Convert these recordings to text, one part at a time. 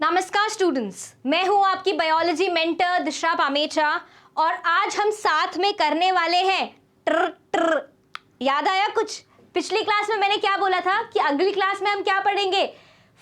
नमस्कार स्टूडेंट्स, मैं हूं आपकी बायोलॉजी मेंटर दिशा पामेचा और आज हम साथ में करने वाले हैं ट्र ट्र। याद आया कुछ? पिछली क्लास में मैंने क्या बोला था कि अगली क्लास में हम क्या पढ़ेंगे?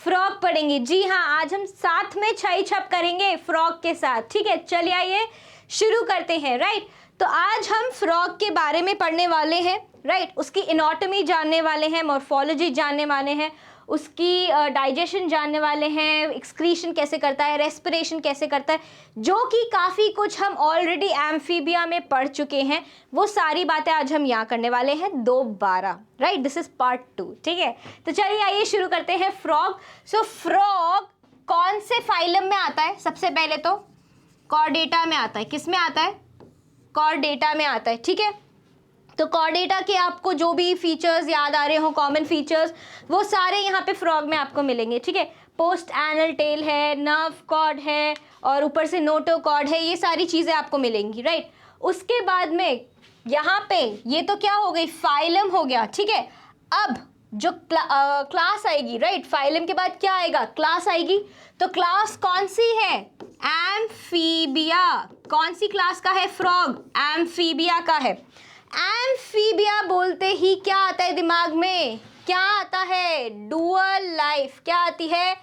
फ्रॉग पढ़ेंगे। जी हाँ, आज हम साथ में छई छप करेंगे फ्रॉग के साथ। ठीक है, चलिए आइए शुरू करते हैं। राइट, तो आज हम फ्रॉग के बारे में पढ़ने वाले हैं। राइट, उसकी एनाटॉमी जानने वाले हैं, मॉर्फोलॉजी जानने वाले हैं, उसकी डाइजेशन जानने वाले हैं, एक्सक्रीशन कैसे करता है, रेस्पिरेशन कैसे करता है, जो कि काफ़ी कुछ हम ऑलरेडी एम्फीबिया में पढ़ चुके हैं। वो सारी बातें आज हम यहाँ करने वाले हैं दोबारा। Right, this is part 2। ठीक है, तो चलिए आइए शुरू करते हैं। फ्रॉग। सो फ्रॉग कौन से फाइलम में आता है? सबसे पहले तो कॉर्डेटा में आता है। किस में आता है? कॉर्डेटा में आता है। ठीक है, तो कॉर्डेटा के आपको जो भी फीचर्स याद आ रहे हो, कॉमन फीचर्स, वो सारे यहाँ पे फ्रॉग में आपको मिलेंगे। ठीक है, पोस्ट एनल टेल है, नर्व कॉर्ड है और ऊपर से नोटोकॉर्ड है, ये सारी चीज़ें आपको मिलेंगी। राइट, उसके बाद में यहाँ पे ये तो क्या हो गई, फाइलम हो गया। ठीक है, अब जो क्लास आएगी, राइट, फाइलम के बाद क्या आएगा? क्लास आएगी। तो क्लास कौन सी है? एम्फीबिया। कौन सी क्लास का है फ्रॉग? एम्फीबिया का है। एम्फीबिया बोलते ही क्या आता है दिमाग में? क्या आता है? Dual life. क्या आती है?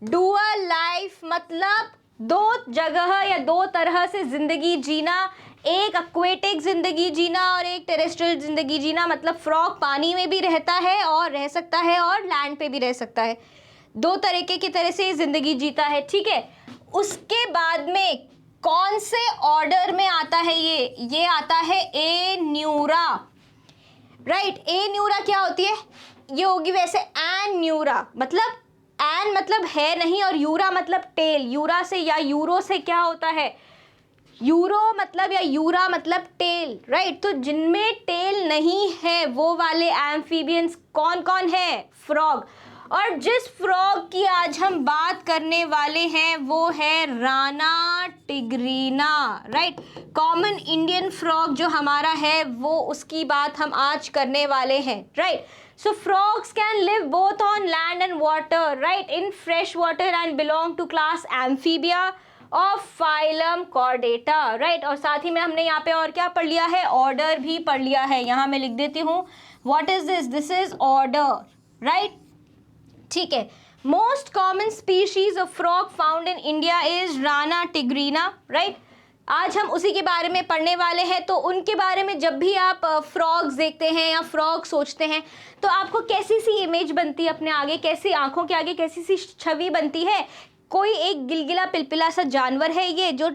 डुअल लाइफ, मतलब दो जगह या दो तरह से जिंदगी जीना, एक एक्वेटिक जिंदगी जीना और एक टेरेस्ट्रियल जिंदगी जीना। मतलब फ्रॉग पानी में भी रहता है और रह सकता है और लैंड पे भी रह सकता है। दो तरीके की तरह से जिंदगी जीता है। ठीक है, उसके बाद में कौन से ऑर्डर में आता है? ये आता है ए न्यूरा। राइट, ए न्यूरा क्या होती है? ये होगी वैसे एन न्यूरा, मतलब एन मतलब है नहीं और यूरा मतलब टेल। यूरा से या यूरो से क्या होता है? यूरो मतलब या यूरा मतलब टेल। राइट, तो जिनमें टेल नहीं है वो वाले एम्फीबियंस कौन कौन है? फ्रॉग। और जिस फ्रॉग की आज हम बात करने वाले हैं वो है Rana tigrina. Right, common Indian frog जो हमारा है वो उसकी बात हम आज करने वाले हैं। Right, so frogs can live both on land and water, right, in fresh water and belong to class amphibia of phylum chordata. Right, और साथ ही में हमने यहाँ पे और क्या पढ़ लिया है? ऑर्डर भी पढ़ लिया है। यहाँ मैं लिख देती हूँ, what is this? This is order. Right, ठीक है, most common species of frog found in India is Rana tigrina. Right, आज हम उसी के बारे में पढ़ने वाले हैं। तो उनके बारे में जब भी आप फ्रॉग्स देखते हैं या फ्रॉग सोचते हैं तो आपको कैसी सी इमेज बनती है अपने आगे? कैसी आंखों के आगे कैसी सी छवि बनती है? कोई एक गिलगिला पिलपिला सा जानवर है ये, जो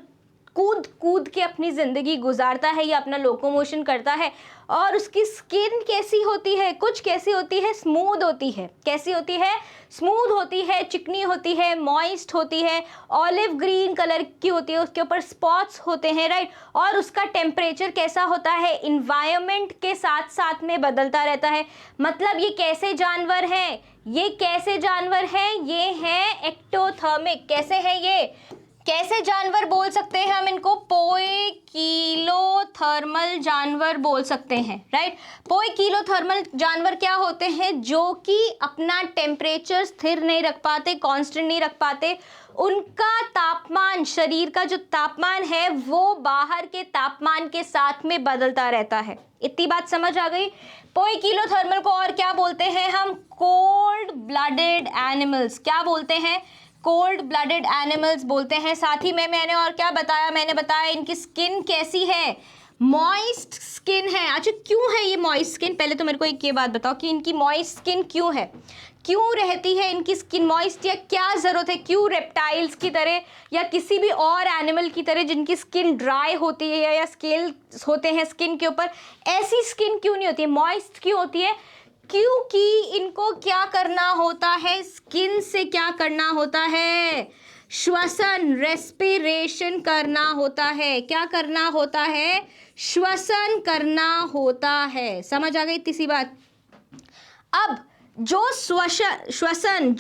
कूद कूद के अपनी ज़िंदगी गुजारता है या अपना लोकोमोशन करता है। और उसकी स्किन कैसी होती है? कुछ कैसी होती है? स्मूथ होती है। कैसी होती है? स्मूथ होती है, चिकनी होती है, मॉइस्ट होती है, ऑलिव ग्रीन कलर की होती है, उसके ऊपर स्पॉट्स होते हैं। राइट, और उसका टेम्परेचर कैसा होता है? इन्वायरमेंट के साथ साथ में बदलता रहता है। मतलब ये कैसे जानवर हैं? ये कैसे जानवर हैं? ये हैं एक्टोथर्मिक। कैसे हैं ये? कैसे जानवर बोल सकते हैं हम इनको? पोइकिलोथर्मल जानवर बोल सकते हैं। राइट, पोइकिलोथर्मल जानवर क्या होते हैं? जो कि अपना टेम्परेचर स्थिर नहीं रख पाते, कांस्टेंट नहीं रख पाते। उनका तापमान, शरीर का जो तापमान है वो बाहर के तापमान के साथ में बदलता रहता है। इतनी बात समझ आ गई? पोइकिलोथर्मल को और क्या बोलते हैं हम? Cold blooded animals. क्या बोलते हैं? कोल्ड ब्लडेड एनिमल्स बोलते हैं। साथ ही में मैंने और क्या बताया? मैंने बताया इनकी स्किन कैसी है? मॉइस्ट स्किन है। अच्छा, क्यों है ये मॉइस्ट स्किन? पहले तो मेरे को एक ये बात बताओ कि इनकी मॉइस्ट स्किन क्यों है? क्यों रहती है इनकी स्किन मॉइस्ट, या क्या ज़रूरत है? क्यों रेप्टाइल्स की तरह या किसी भी और एनिमल की तरह जिनकी स्किन ड्राई होती है या स्केल्स होते हैं स्किन के ऊपर, ऐसी स्किन क्यों नहीं होती है? मॉइस्ट क्यों होती है? क्योंकि इनको क्या करना होता है? स्किन से क्या करना होता है? श्वसन, रेस्पिरेशन करना होता है। क्या करना होता है? श्वसन करना होता है। समझ आ गई तीसरी बात? अब जो श्वसन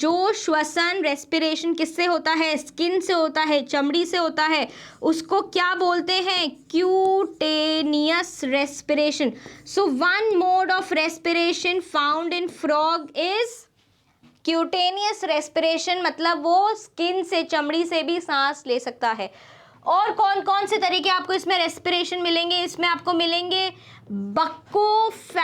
रेस्पिरेशन किससे होता है? स्किन से होता है, चमड़ी से होता है। उसको क्या बोलते हैं? Cutaneous respiration. So one mod of respiration found in frog is cutaneous respiration मतलब वो स्किन से, चमड़ी से भी सांस ले सकता है। और कौन कौन से तरीके आपको इसमें रेस्पिरेशन मिलेंगे? इसमें आपको मिलेंगे बक्को-फेरेंजियल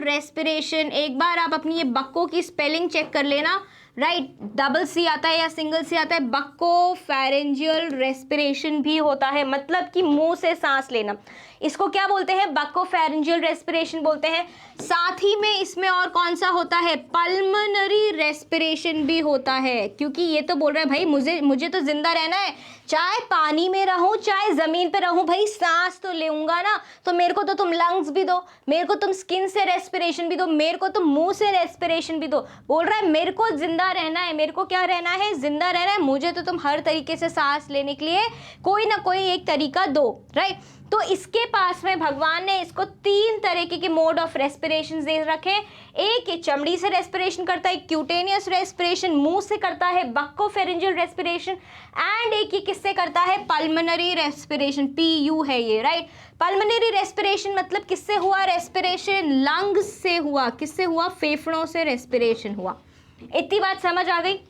रेस्पिरेशन। एक बार आप अपनी ये बक्को की स्पेलिंग चेक कर लेना, राइट, डबल सी आता है या सिंगल सी आता है। बक्को-फेरेंजियल रेस्पिरेशन भी होता है, मतलब कि मुंह से सांस लेना। इसको क्या बोलते हैं? बक्को-फेरेंजियल रेस्पिरेशन बोलते हैं। साथ ही में इसमें और कौन सा होता है? पल्मोनरी रेस्पिरेशन भी होता है, क्योंकि ये तो बोल रहा है भाई मुझे तो जिंदा रहना है, चाहे पानी में रहूं चाहे जमीन पे रहूं, भाई सांस तो लेऊंगा ना, तो मेरे को तो तुम लंग्स भी दो, मेरे को तुम स्किन से रेस्पिरेशन भी दो, मेरे को तुम मुंह से रेस्पिरेशन भी दो। बोल रहा है मेरे को जिंदा रहना है, मेरे को क्या रहना है? जिंदा रहना है, मुझे तो तुम हर तरीके से सांस लेने के लिए कोई ना कोई एक तरीका दो, राइट। तो इसके पास में भगवान ने इसको 3 तरीके के मोड ऑफ रेस्पिरेशन दे रखे। एक ये चमड़ी से रेस्पिरेशन करता है, क्यूटेनियस रेस्पिरेशन, मुंह से करता है बक्को-फेरेंजियल रेस्पिरेशन, एंड एक ये किससे करता है? पल्मोनरी रेस्पिरेशन, PU है ये, राइट। पल्मोनरी रेस्पिरेशन मतलब किससे हुआ रेस्पिरेशन? लंग्स से हुआ। किससे हुआ? फेफड़ों से रेस्पिरेशन हुआ। इतनी बात समझ आ गई?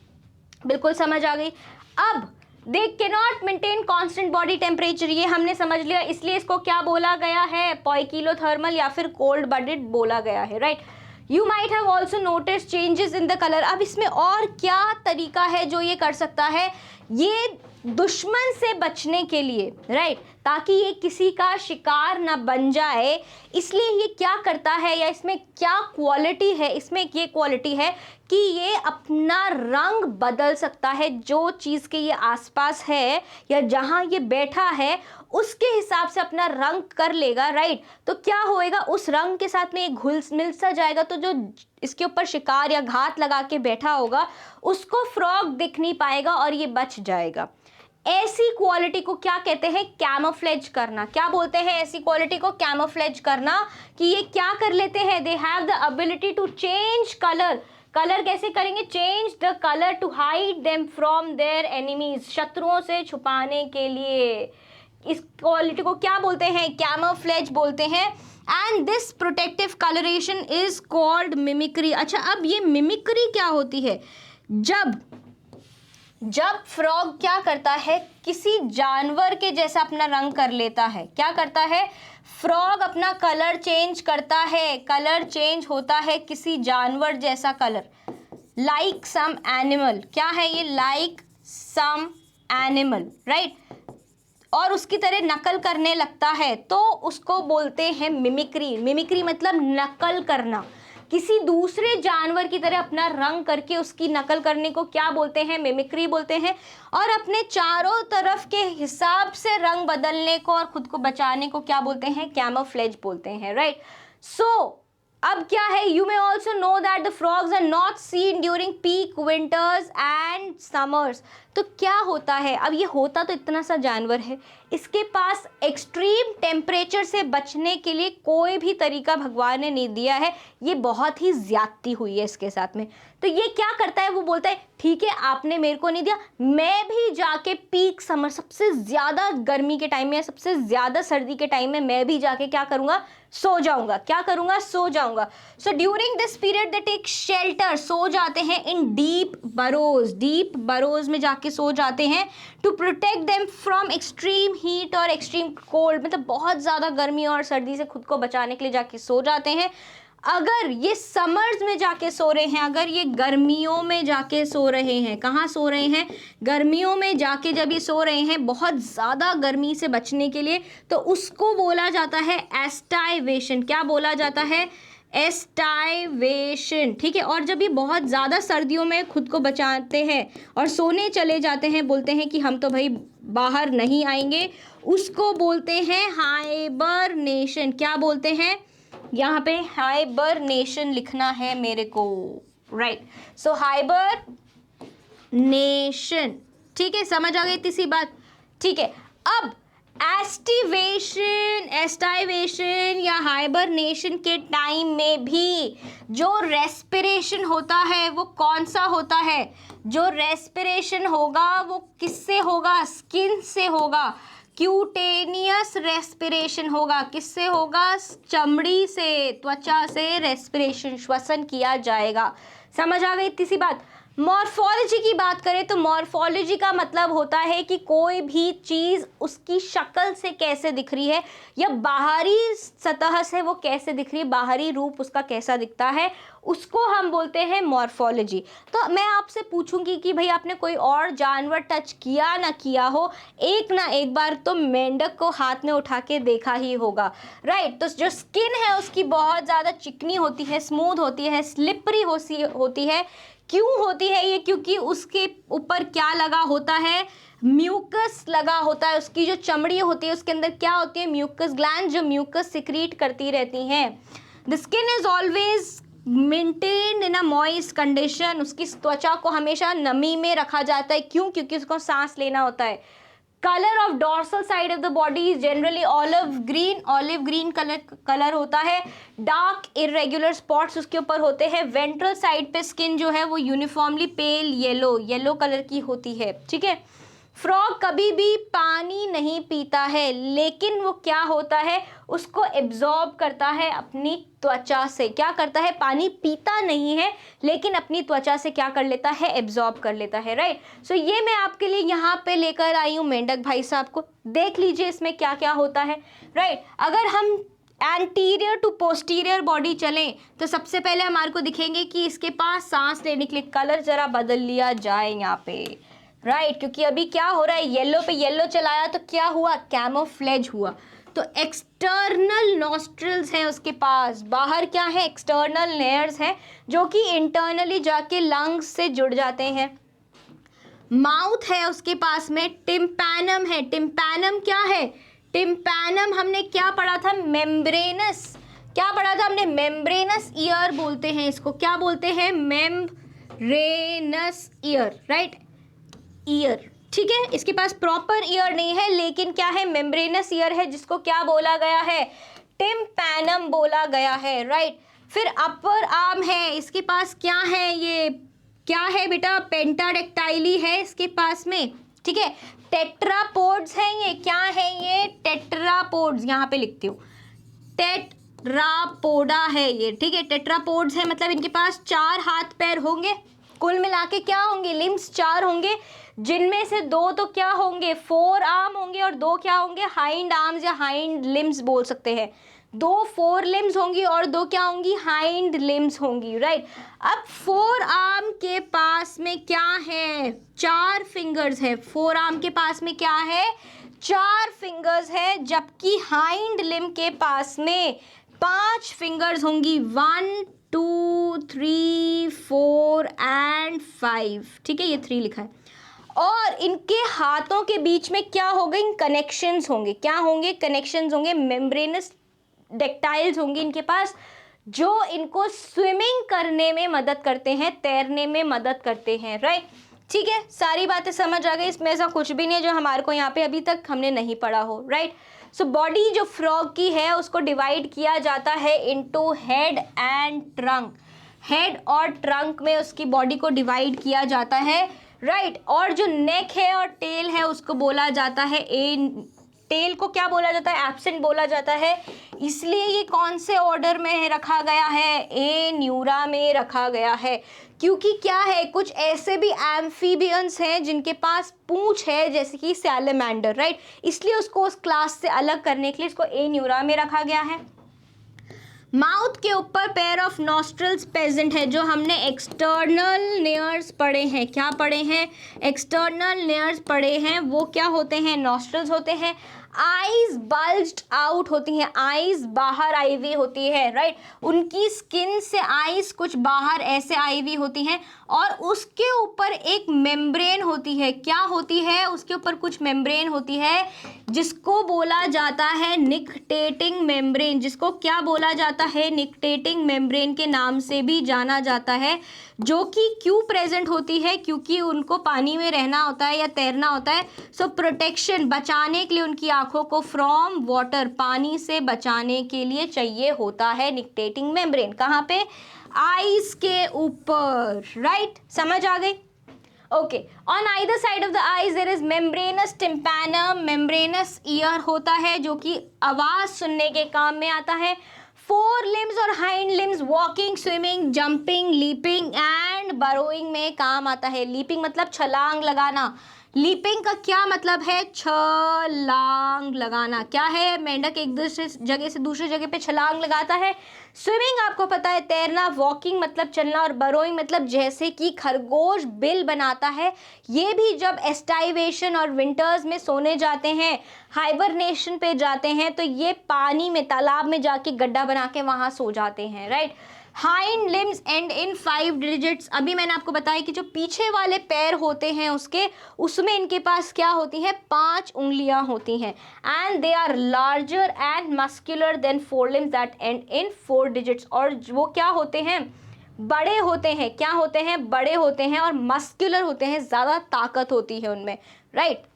बिल्कुल समझ आ गई। अब they cannot maintain constant body temperature, ये हमने समझ लिया, इसलिए इसको क्या बोला गया है? पोइकिलोथर्मल या फिर कोल्ड ब्लडेड बोला गया है, right. You might have also notice changes in the colour. अब इसमें और क्या तरीका है जो ये कर सकता है? ये दुश्मन से बचने के लिए, राइट, ताकि ये किसी का शिकार ना बन जाए, इसलिए ये क्या करता है, या इसमें क्या क्वालिटी है? इसमें ये क्वालिटी है कि ये अपना रंग बदल सकता है। जो चीज़ के ये आसपास है या जहाँ ये बैठा है उसके हिसाब से अपना रंग कर लेगा, राइट। तो क्या होएगा? उस रंग के साथ में ये घुल मिल सा जाएगा, तो जो इसके ऊपर शिकार या घात लगा के बैठा होगा उसको फ्रॉग दिख नहीं पाएगा और ये बच जाएगा। ऐसी क्वालिटी को क्या कहते हैं? कैमोफ्लेज करना। क्या बोलते हैं ऐसी क्वालिटी को? कैमोफ्लेज करना। कि ये क्या कर लेते हैं? They have the ability to change colour. Colour कैसे करेंगे? Change the colour to hide them from their enemies, शत्रुओं से छुपाने के लिए। इस क्वालिटी को क्या बोलते हैं? कैमोफ्लेज बोलते हैं। And this protective colouration is called mimicry. अच्छा, अब ये मिमिक्री क्या होती है? जब फ्रॉग क्या करता है? किसी जानवर के जैसा अपना रंग कर लेता है। क्या करता है? फ्रॉग अपना कलर चेंज करता है। कलर चेंज होता है किसी जानवर जैसा कलर, लाइक सम एनिमल। क्या है ये? Like some animal, right. और उसकी तरह नकल करने लगता है, तो उसको बोलते हैं मिमिक्री। मिमिक्री मतलब नकल करना, किसी दूसरे जानवर की तरह अपना रंग करके उसकी नकल करने को क्या बोलते हैं? मिमिक्री बोलते हैं। और अपने चारों तरफ के हिसाब से रंग बदलने को और खुद को बचाने को क्या बोलते हैं? कैमोफ्लेज बोलते हैं, राइट। सो अब क्या है? You may also know that the frogs are not seen during peak winters and summers. तो क्या होता है? अब ये होता तो इतना सा जानवर है, इसके पास एक्सट्रीम टेम्परेचर से बचने के लिए कोई भी तरीका भगवान ने नहीं दिया है। ये बहुत ही ज्यादती हुई है इसके साथ में। तो ये क्या करता है? वो बोलता है ठीक है, आपने मेरे को नहीं दिया, मैं भी जाके पीक समर, सबसे ज़्यादा गर्मी के टाइम में या सबसे ज़्यादा सर्दी के टाइम में मैं भी जाके क्या करूँगा? सो जाऊँगा। क्या करूँगा? सो जाऊँगा। So during this period they take shelter, सो जाते हैं इन डीप बरोज। डीप बरोज में जाके सो जाते हैं to protect them from extreme heat और एक्सट्रीम कोल्ड, मतलब बहुत ज़्यादा गर्मी और सर्दी से खुद को बचाने के लिए जाके सो जाते हैं। अगर ये समर्स में जाके सो रहे हैं, अगर ये गर्मियों में जाके सो रहे हैं, कहाँ सो रहे हैं? गर्मियों में जाके जब ये सो रहे हैं बहुत ज़्यादा गर्मी से बचने के लिए, तो उसको बोला जाता है एस्टाइवेशन। क्या बोला जाता है? एस्टाइवेशन, ठीक है। और जब ये बहुत ज़्यादा सर्दियों में खुद को बचाते हैं और सोने चले जाते हैं, बोलते हैं कि हम तो भाई बाहर नहीं आएंगे, उसको बोलते हैं हाइबरनेशन। क्या बोलते हैं? यहाँ पे हाइबरनेशन लिखना है मेरे को, राइट। सो हाइबरनेशन, ठीक है, समझ आ गई तीसरी बात, ठीक है। अब एस्टाइवेशन या हाइबरनेशन के टाइम में भी जो रेस्पिरेशन होता है वो कौन सा होता है? जो रेस्पिरेशन होगा वो किससे होगा? स्किन से होगा। क्यूटेनियस रेस्पिरेशन होगा। किससे होगा? चमड़ी से, त्वचा से रेस्पिरेशन, श्वसन किया जाएगा। समझ आ गई इतनी सी बात। मॉर्फोलॉजी की बात करें तो मॉर्फोलॉजी का मतलब होता है कि कोई भी चीज़ उसकी शक्ल से कैसे दिख रही है या बाहरी सतह से वो कैसे दिख रही है, बाहरी रूप उसका कैसा दिखता है, उसको हम बोलते हैं मॉर्फोलॉजी। तो मैं आपसे पूछूंगी कि भाई आपने कोई और जानवर टच किया ना किया हो, एक ना एक बार तो मेंढक को हाथ में उठा के देखा ही होगा, राइट। तो जो स्किन है उसकी बहुत ज़्यादा चिकनी होती है, स्मूथ होती है, स्लिपरी होती है। क्यों होती है ये? क्योंकि उसके ऊपर क्या लगा होता है, म्यूकस लगा होता है। उसकी जो चमड़ी होती है उसके अंदर क्या होती है, म्यूकस ग्लैंड, जो म्यूकस सिक्रीट करती रहती हैं। The skin is always maintain in a moist condition. उसकी त्वचा को हमेशा नमी में रखा जाता है। क्यों? क्योंकि उसको सांस लेना होता है। Colour of dorsal side of the body is generally olive green colour होता है। डार्क इरेगुलर स्पॉट्स उसके ऊपर होते हैं। वेंट्रल साइड पे स्किन जो है वो यूनिफॉर्मली पेल येलो कलर की होती है, ठीक है। फ्रॉग कभी भी पानी नहीं पीता है, लेकिन वो क्या होता है, उसको एब्जॉर्ब करता है अपनी त्वचा से। क्या करता है? पानी पीता नहीं है, लेकिन अपनी त्वचा से क्या कर लेता है, एब्जॉर्ब कर लेता है, राइट। सो ये मैं आपके लिए यहाँ पे लेकर आई हूँ मेंढक भाई साहब को। देख लीजिए इसमें क्या क्या होता है, राइट। अगर हम एंटीरियर टू पोस्टीरियर बॉडी चलें तो सबसे पहले हमारे को दिखेंगे कि इसके पास सांस लेने के लिए कलर जरा बदल लिया जाए यहाँ पे, राइट। क्योंकि अभी क्या हो रहा है, येलो पे येलो चलाया तो क्या हुआ, कैमोफ्लेज हुआ। तो एक्सटर्नल नॉस्ट्रिल्स हैं उसके पास, बाहर क्या है, एक्सटर्नल लेयर्स हैं जो कि इंटरनली जाके लंग्स से जुड़ जाते हैं। माउथ है उसके पास में, टिम्पैनम है। टिम्पैनम क्या है? टिम्पैनम हमने क्या पढ़ा था, मेम्ब्रेनस। क्या पढ़ा था हमने? मेम्ब्रेनस ईयर बोलते हैं इसको। क्या बोलते हैं? मेम्ब्रेनस ईयर, राइट, ईयर, ठीक है। इसके पास प्रॉपर ईयर नहीं है, लेकिन क्या है, मेम्ब्रेनस ईयर है, जिसको क्या बोला गया है, टिम्पैनम बोला गया है, राइट। फिर अपर आर्म है, इसके पास क्या है, ये क्या है बेटा, पेंटाडेक्टाइली है इसके पास में, ठीक है। टेट्रापोड्स हैं ये, क्या है ये, टेट्रापोड्स, यहाँ पे लिखती हूँ, टेट्रापोडा है ये, ठीक है। टेट्रापोड्स है मतलब इनके पास 4 हाथ पैर होंगे। कुल मिला के क्या होंगे, लिम्स 4 होंगे, जिनमें से 2 तो क्या होंगे, 4 आर्म होंगे और 2 क्या होंगे, हाइंड आर्म्स या हाइंड लिम्स बोल सकते हैं। 2 4 लिम्स होंगी और 2 क्या होंगी, हाइंड लिम्स होंगी, राइट। अब 4 आर्म के पास में क्या है, 4 फिंगर्स है। 4 आर्म के पास में क्या है, 4 फिंगर्स है, जबकि हाइंड लिम के पास में 5 फिंगर्स होंगी, 1 2 3 4 एंड 5, ठीक है, ये 3 लिखा है। और इनके हाथों के बीच में क्या होंगे, कनेक्शंस होंगे। क्या होंगे, कनेक्शंस होंगे, मेम्ब्रेनस डेक्टाइल्स होंगे इनके पास, जो इनको स्विमिंग करने में मदद करते हैं, तैरने में मदद करते हैं, राइट, ठीक है। सारी बातें समझ आ गई, इसमें ऐसा कुछ भी नहीं है जो हमारे को यहाँ पे अभी तक हमने नहीं पढ़ा हो, राइट। सो बॉडी जो फ्रॉग की है उसको डिवाइड किया जाता है into head and trunk. Head और ट्रंक में उसकी बॉडी को डिवाइड किया जाता है, राइट। और जो नेक है और टेल है उसको बोला जाता है टेल को क्या बोला जाता है, एब्सेंट बोला जाता है। इसलिए ये कौन से ऑर्डर में रखा गया है, एन्यूरा में रखा गया है। क्योंकि क्या है, कुछ ऐसे भी एम्फीबियंस हैं जिनके पास पूंछ है, जैसे कि सैलेमेंडर, राइट। इसलिए उसको उस क्लास से अलग करने के लिए इसको एन्यूरा में रखा गया है। माउथ के ऊपर पेयर ऑफ नॉस्ट्रल्स प्रेजेंट है, जो हमने एक्सटर्नल लेयर्स पढ़े हैं। क्या पढ़े हैं, एक्सटर्नल लेयर्स पढ़े हैं। वो क्या होते हैं, नॉस्ट्रल्स होते हैं। आईज बल्ज्ड आउट होती हैं, आईज बाहर आई हुई होती है, राइट। उनकी स्किन से आईज कुछ बाहर ऐसे आई हुई होती हैं, और उसके ऊपर एक मेम्ब्रेन होती है। क्या होती है, उसके ऊपर कुछ मेम्ब्रेन होती है, जिसको बोला जाता है निकटेटिंग मेम्ब्रेन। जिसको क्या बोला जाता है, निकटेटिंग मेम्ब्रेन के नाम से भी जाना जाता है। जो कि क्यों प्रेजेंट होती है, क्योंकि उनको पानी में रहना होता है या तैरना होता है। सो प्रोटेक्शन, बचाने के लिए उनकी आंखों को फ्रॉम वाटर, पानी से बचाने के लिए चाहिए होता है निकटेटिंग मेम्ब्रेन। कहाँ पे, आईज के ऊपर, राइट, समझ आ गई। Okay, on either side of the eyes there is membranous tympanum, membranous ear होता है जो कि आवाज सुनने के काम में आता है। फोर लिम्स और hind limbs walking, swimming, jumping, leaping and burrowing में काम आता है। लीपिंग मतलब छलांग लगाना। लीपिंग का क्या मतलब है? छलांग लगाना। क्या है? मेंढक एक दूसरे जगह से दूसरी जगह पे छलांग लगाता है। स्विमिंग आपको पता है तैरना। वॉकिंग मतलब चलना। और बरोइंग मतलब जैसे कि खरगोश बिल बनाता है, ये भी जब एस्टाइवेशन और विंटर्स में सोने जाते हैं, हाइबरनेशन पे जाते हैं, तो ये पानी में, तालाब में जाके गड्ढा बना के वहां सो जाते हैं, right. Hind limbs and in 5 digits. अभी मैंने आपको बताया कि जो पीछे वाले पैर होते हैं उसके, उसमें इनके पास क्या होती है? 5 उंगलियां होती हैं। And they are larger and muscular than 4 limbs that end in 4 digits. और वो क्या होते हैं? बड़े होते हैं। क्या होते हैं? बड़े होते हैं और मस्कुलर होते हैं, ज्यादा ताकत होती है उनमें, right.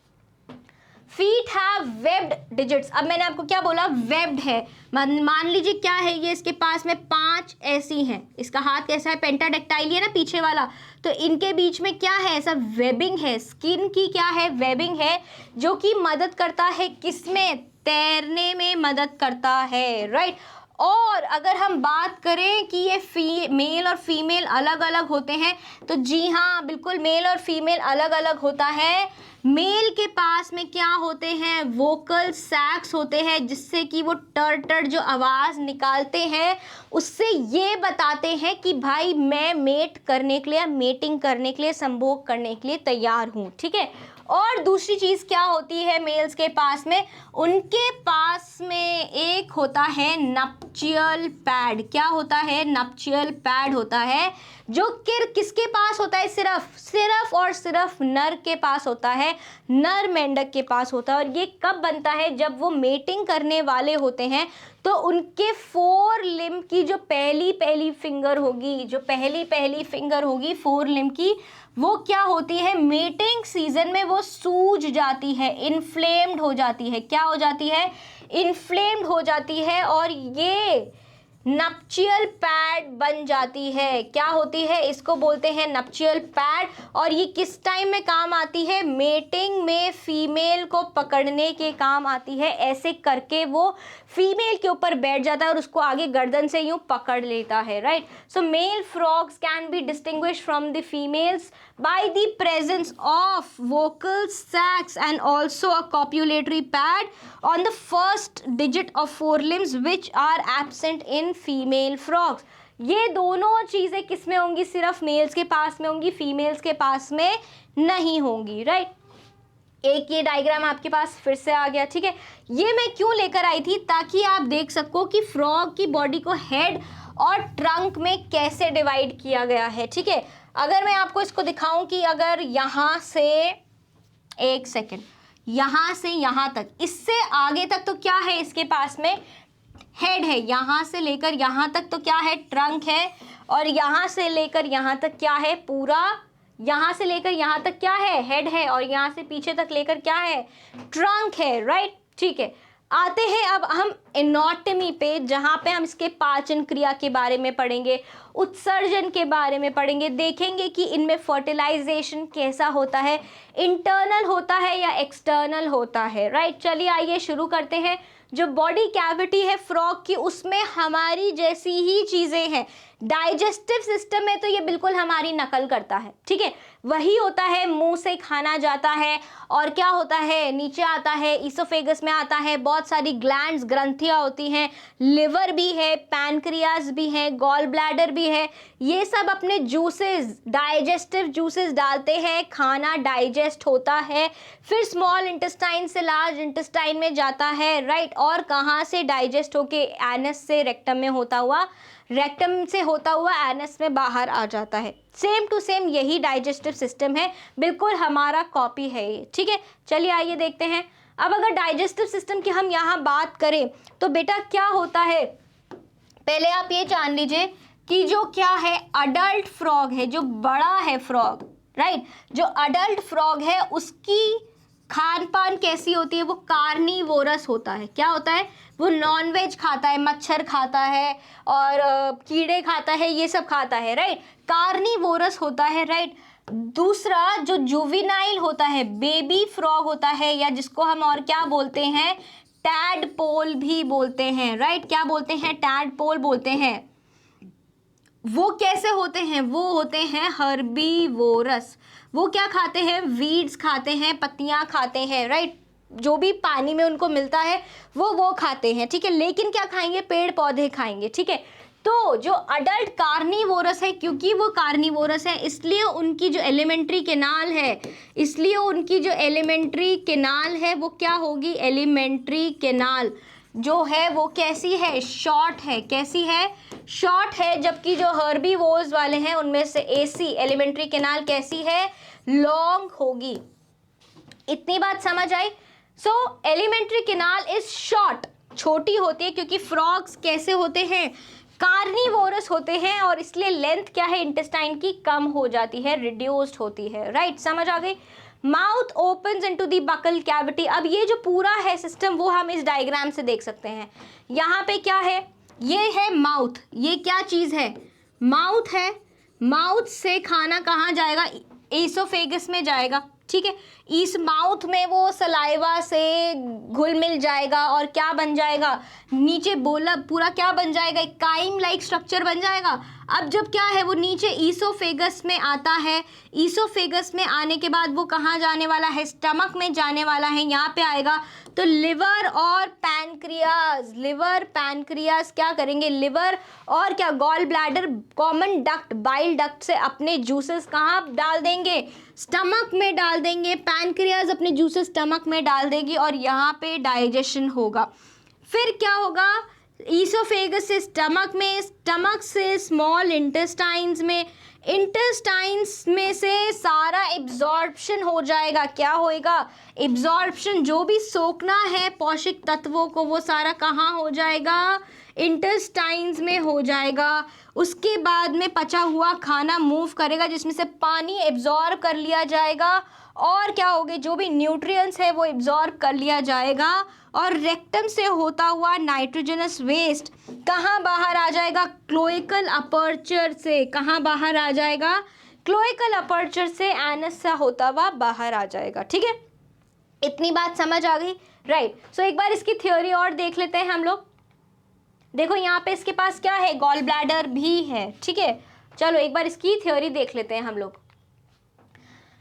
Feet have webbed digits. अब मैंने आपको क्या बोला? वेब्ड है। मान लीजिए क्या है ये, इसके पास में 5 ऐसी हैं। इसका हाथ कैसा है? पेंटाडेक्टाइल है ना पीछे वाला, तो इनके बीच में क्या है? ऐसा वेबिंग है, स्किन की क्या है? वेबिंग है, जो कि मदद करता है किसमें? तैरने में मदद करता है, राइट। और अगर हम बात करें कि ये मेल और फीमेल अलग अलग होते हैं, तो जी हाँ बिल्कुल, मेल और फीमेल अलग अलग होता है। मेल के पास में क्या होते हैं? वोकल सैक्स होते हैं, जिससे कि वो टर जो आवाज़ निकालते हैं, उससे ये बताते हैं कि भाई मैं मेट करने के लिए, मेटिंग करने के लिए, संभोग करने के लिए तैयार हूँ, ठीक है। और दूसरी चीज़ क्या होती है मेल्स के पास में? उनके पास में एक होता है नप्चियल पैड। क्या होता है? नप्चियल पैड होता है, जो किसके पास होता है? सिर्फ और सिर्फ नर के पास होता है, नर मेंढक के पास होता है। और ये कब बनता है? जब वो मेटिंग करने वाले होते हैं, तो उनके 4 लिम्ब की जो पहली फिंगर होगी, जो पहली फिंगर होगी 4 लिम्ब की, वो क्या होती है? मेटिंग सीजन में वो सूज जाती है, इन्फ्लेम्ड हो जाती है। क्या हो जाती है? इन्फ्लेम्ड हो जाती है, और ये नप्चियल पैड बन जाती है। क्या होती है? इसको बोलते हैं नप्चियल पैड। और ये किस टाइम में काम आती है? मेटिंग में फीमेल को पकड़ने के काम आती है। ऐसे करके वो फीमेल के ऊपर बैठ जाता है और उसको आगे गर्दन से यूं पकड़ लेता है, right. So male frogs can be distinguished from the females by the presence of vocal sacs and also a copulatory pad on the first digit of 4 limbs which are absent in female frogs. ये दोनों चीज़ें किस में होंगी? सिर्फ mails के पास में होंगी, फीमेल्स के पास में नहीं होंगी, राइट। एक ये डायग्राम आपके पास फिर से आ गया, ठीक है। ये मैं क्यों लेकर आई थी? ताकि आप देख सको कि फ्रॉग की बॉडी को हेड और ट्रंक में कैसे डिवाइड किया गया है, ठीक है। अगर मैं आपको इसको दिखाऊं कि अगर यहाँ से, एक सेकेंड, यहाँ से यहाँ तक, इससे आगे तक तो क्या है? इसके पास में हेड है। यहाँ से लेकर यहाँ तक तो क्या है? ट्रंक है। और यहाँ से लेकर यहाँ तक क्या है? पूरा, यहाँ से लेकर यहाँ तक क्या है? हेड है। और यहाँ से पीछे तक लेकर क्या है? ट्रंक है, राइट, ठीक है। आते हैं अब हम एनाटॉमी पे, जहाँ पे हम इसके पाचन क्रिया के बारे में पढ़ेंगे, उत्सर्जन के बारे में पढ़ेंगे, देखेंगे कि इनमें फर्टिलाइजेशन कैसा होता है, इंटरनल होता है या एक्सटर्नल होता है, राइट। चलिए आइए शुरू करते हैं। जो बॉडी कैविटी है फ्रॉग की, उसमें हमारी जैसी ही चीज़ें हैं। डाइजेस्टिव सिस्टम में तो ये बिल्कुल हमारी नकल करता है, ठीक है। वही होता है, मुंह से खाना जाता है, और क्या होता है? नीचे आता है, इसोफेगस में आता है, बहुत सारी ग्लैंड्स, ग्रंथियाँ होती हैं, लिवर भी है, पैनक्रियाज भी है, गॉल ब्लैडर भी है। ये सब अपने जूसेस, डाइजेस्टिव जूसेस डालते हैं, खाना डाइजेस्ट होता है, फिर स्मॉल इंटेस्टाइन से लार्ज इंटेस्टाइन में जाता है, राइट। और कहाँ से डाइजेस्ट होके? एनस से रेक्टम में होता हुआ, रेक्टम से होता हुआ एनस में बाहर आ जाता है। सेम टू सेम यही डाइजेस्टिव सिस्टम है, बिल्कुल हमारा कॉपी है ये, ठीक है। चलिए आइए देखते हैं। अब अगर डाइजेस्टिव सिस्टम की हम यहाँ बात करें, तो बेटा क्या होता है? पहले आप ये जान लीजिए कि जो क्या है, अडल्ट फ्रॉग है, जो बड़ा है फ्रॉग, राइट, जो अडल्ट फ्रॉग है, उसकी खान पान कैसी होती है? वो कार्निवोरस होता है। क्या होता है? वो नॉनवेज खाता है, मच्छर खाता है और कीड़े खाता है, ये सब खाता है, राइट। कार्निवोरस होता है, राइट। दूसरा जो जुविनाइल होता है, बेबी फ्रॉग होता है, या जिसको हम और क्या बोलते हैं? टैडपोल भी बोलते हैं, राइट। क्या बोलते हैं? टैडपोल बोलते हैं। वो कैसे होते हैं? वो होते हैं हर्बीवोरस। वो क्या खाते हैं? वीड्स खाते हैं, पत्तियां खाते हैं, राइट। जो भी पानी में उनको मिलता है वो खाते हैं, ठीक है। लेकिन क्या खाएंगे? पेड़ पौधे खाएंगे, ठीक है। तो जो अडल्ट कार्निवोरस है, क्योंकि वो कार्निवोरस है इसलिए उनकी जो एलिमेंट्री केनाल है वो क्या होगी? एलिमेंट्री केनाल जो है वो कैसी है? शॉर्ट है। कैसी है? शॉर्ट है। जबकि जो हर्बीवोर्स वाले हैं उनमें से एसी एलिमेंट्री केनाल कैसी है? लॉन्ग होगी। इतनी बात समझ आई? सो एलिमेंट्री केनाल इज शॉर्ट, छोटी होती है, क्योंकि फ्रॉग्स कैसे होते हैं? कार्निवोरस होते हैं, और इसलिए लेंथ क्या है इंटेस्टाइन की? कम हो जाती है, रिड्यूस्ड होती है, राइट। समझ आ गई? Mouth opens into the buccal cavity. अब ये जो पूरा है सिस्टम वो हम इस डायग्राम से देख सकते हैं। यहाँ पे क्या है? ये है माउथ। ये क्या चीज़ है? माउथ है। माउथ से खाना कहाँ जाएगा? ईसोफेगस में जाएगा, ठीक है। इस माउथ में वो सलाइवा से घुल मिल जाएगा और क्या बन जाएगा? नीचे बोला पूरा क्या बन जाएगा? एक काइम लाइक स्ट्रक्चर बन जाएगा। अब जब क्या है वो नीचे ईसोफेगस में आता है, ईसोफेगस में आने के बाद वो कहाँ जाने वाला है? स्टमक में जाने वाला है। यहाँ पे आएगा तो लिवर और पैनक्रियाज, लिवर पैनक्रियाज क्या करेंगे? लिवर और क्या? Gall bladder, common duct, bile duct से अपने जूसेस कहाँ डाल देंगे? स्टमक में डाल देंगे। पैनक्रियाज अपने जूसेस स्टमक में डाल देगी और यहाँ पे डाइजेशन होगा। फिर क्या होगा? ईसोफेगस से स्टमक में, स्टमक से स्मॉल इंटेस्टाइन्स में, इंटेस्टाइन्स में से सारा एब्जॉर्प्शन हो जाएगा। क्या होएगा? एब्जॉर्प्शन। जो भी सोखना है पौष्टिक तत्वों को वो सारा कहाँ हो जाएगा? इंटेस्टाइन्स में हो जाएगा। उसके बाद में पचा हुआ खाना मूव करेगा जिसमें से पानी एब्जॉर्ब कर लिया जाएगा और क्या होगे? जो भी न्यूट्रिएंट्स है वो एब्जॉर्ब कर लिया जाएगा और रेक्टम से होता हुआ नाइट्रोजनस वेस्ट कहाँ बाहर आ जाएगा? क्लोइकल अपर्चर से। कहाँ बाहर आ जाएगा? क्लोइकल अपर्चर से एनस से होता हुआ बाहर आ जाएगा, ठीक है। इतनी बात समझ आ गई, राइट। सो एक बार इसकी थ्योरी और देख लेते हैं हम लोग। देखो यहाँ पे इसके पास क्या है? गॉल ब्लैडर भी है, ठीक है। चलो एक बार इसकी थ्योरी देख लेते हैं हम लोग।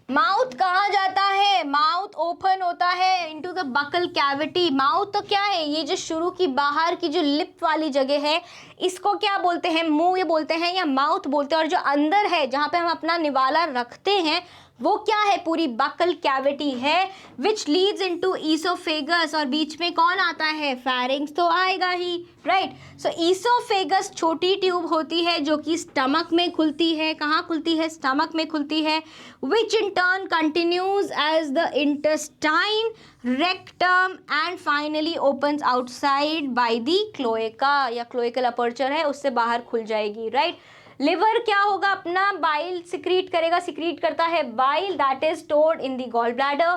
माउथ कहाँ जाता है? माउथ ओपन होता है into the buccal cavity. Mouth तो क्या है? ये जो शुरू की बाहर की जो लिप वाली जगह है इसको क्या बोलते हैं? मुंह ये बोलते हैं या माउथ बोलते हैं। और जो अंदर है जहाँ पे हम अपना निवाला रखते हैं वो क्या है? पूरी बकल कैविटी है विच लीड्स इनटू ईसोफेगस। और बीच में कौन आता है? फेरिंग्स तो आएगा ही, राइट। सो ईसोफेगस छोटी ट्यूब होती है जो कि स्टमक में खुलती है। कहाँ खुलती है? स्टमक में खुलती है। Which in turn continues as the intestine, rectum and finally opens outside by the cloaca, या क्लोइकल अपर्चर है उससे बाहर खुल जाएगी, राइट। लिवर क्या होगा? अपना बाइल सिक्रीट करेगा, सिक्रीट करता है bile that is stored in the gall bladder.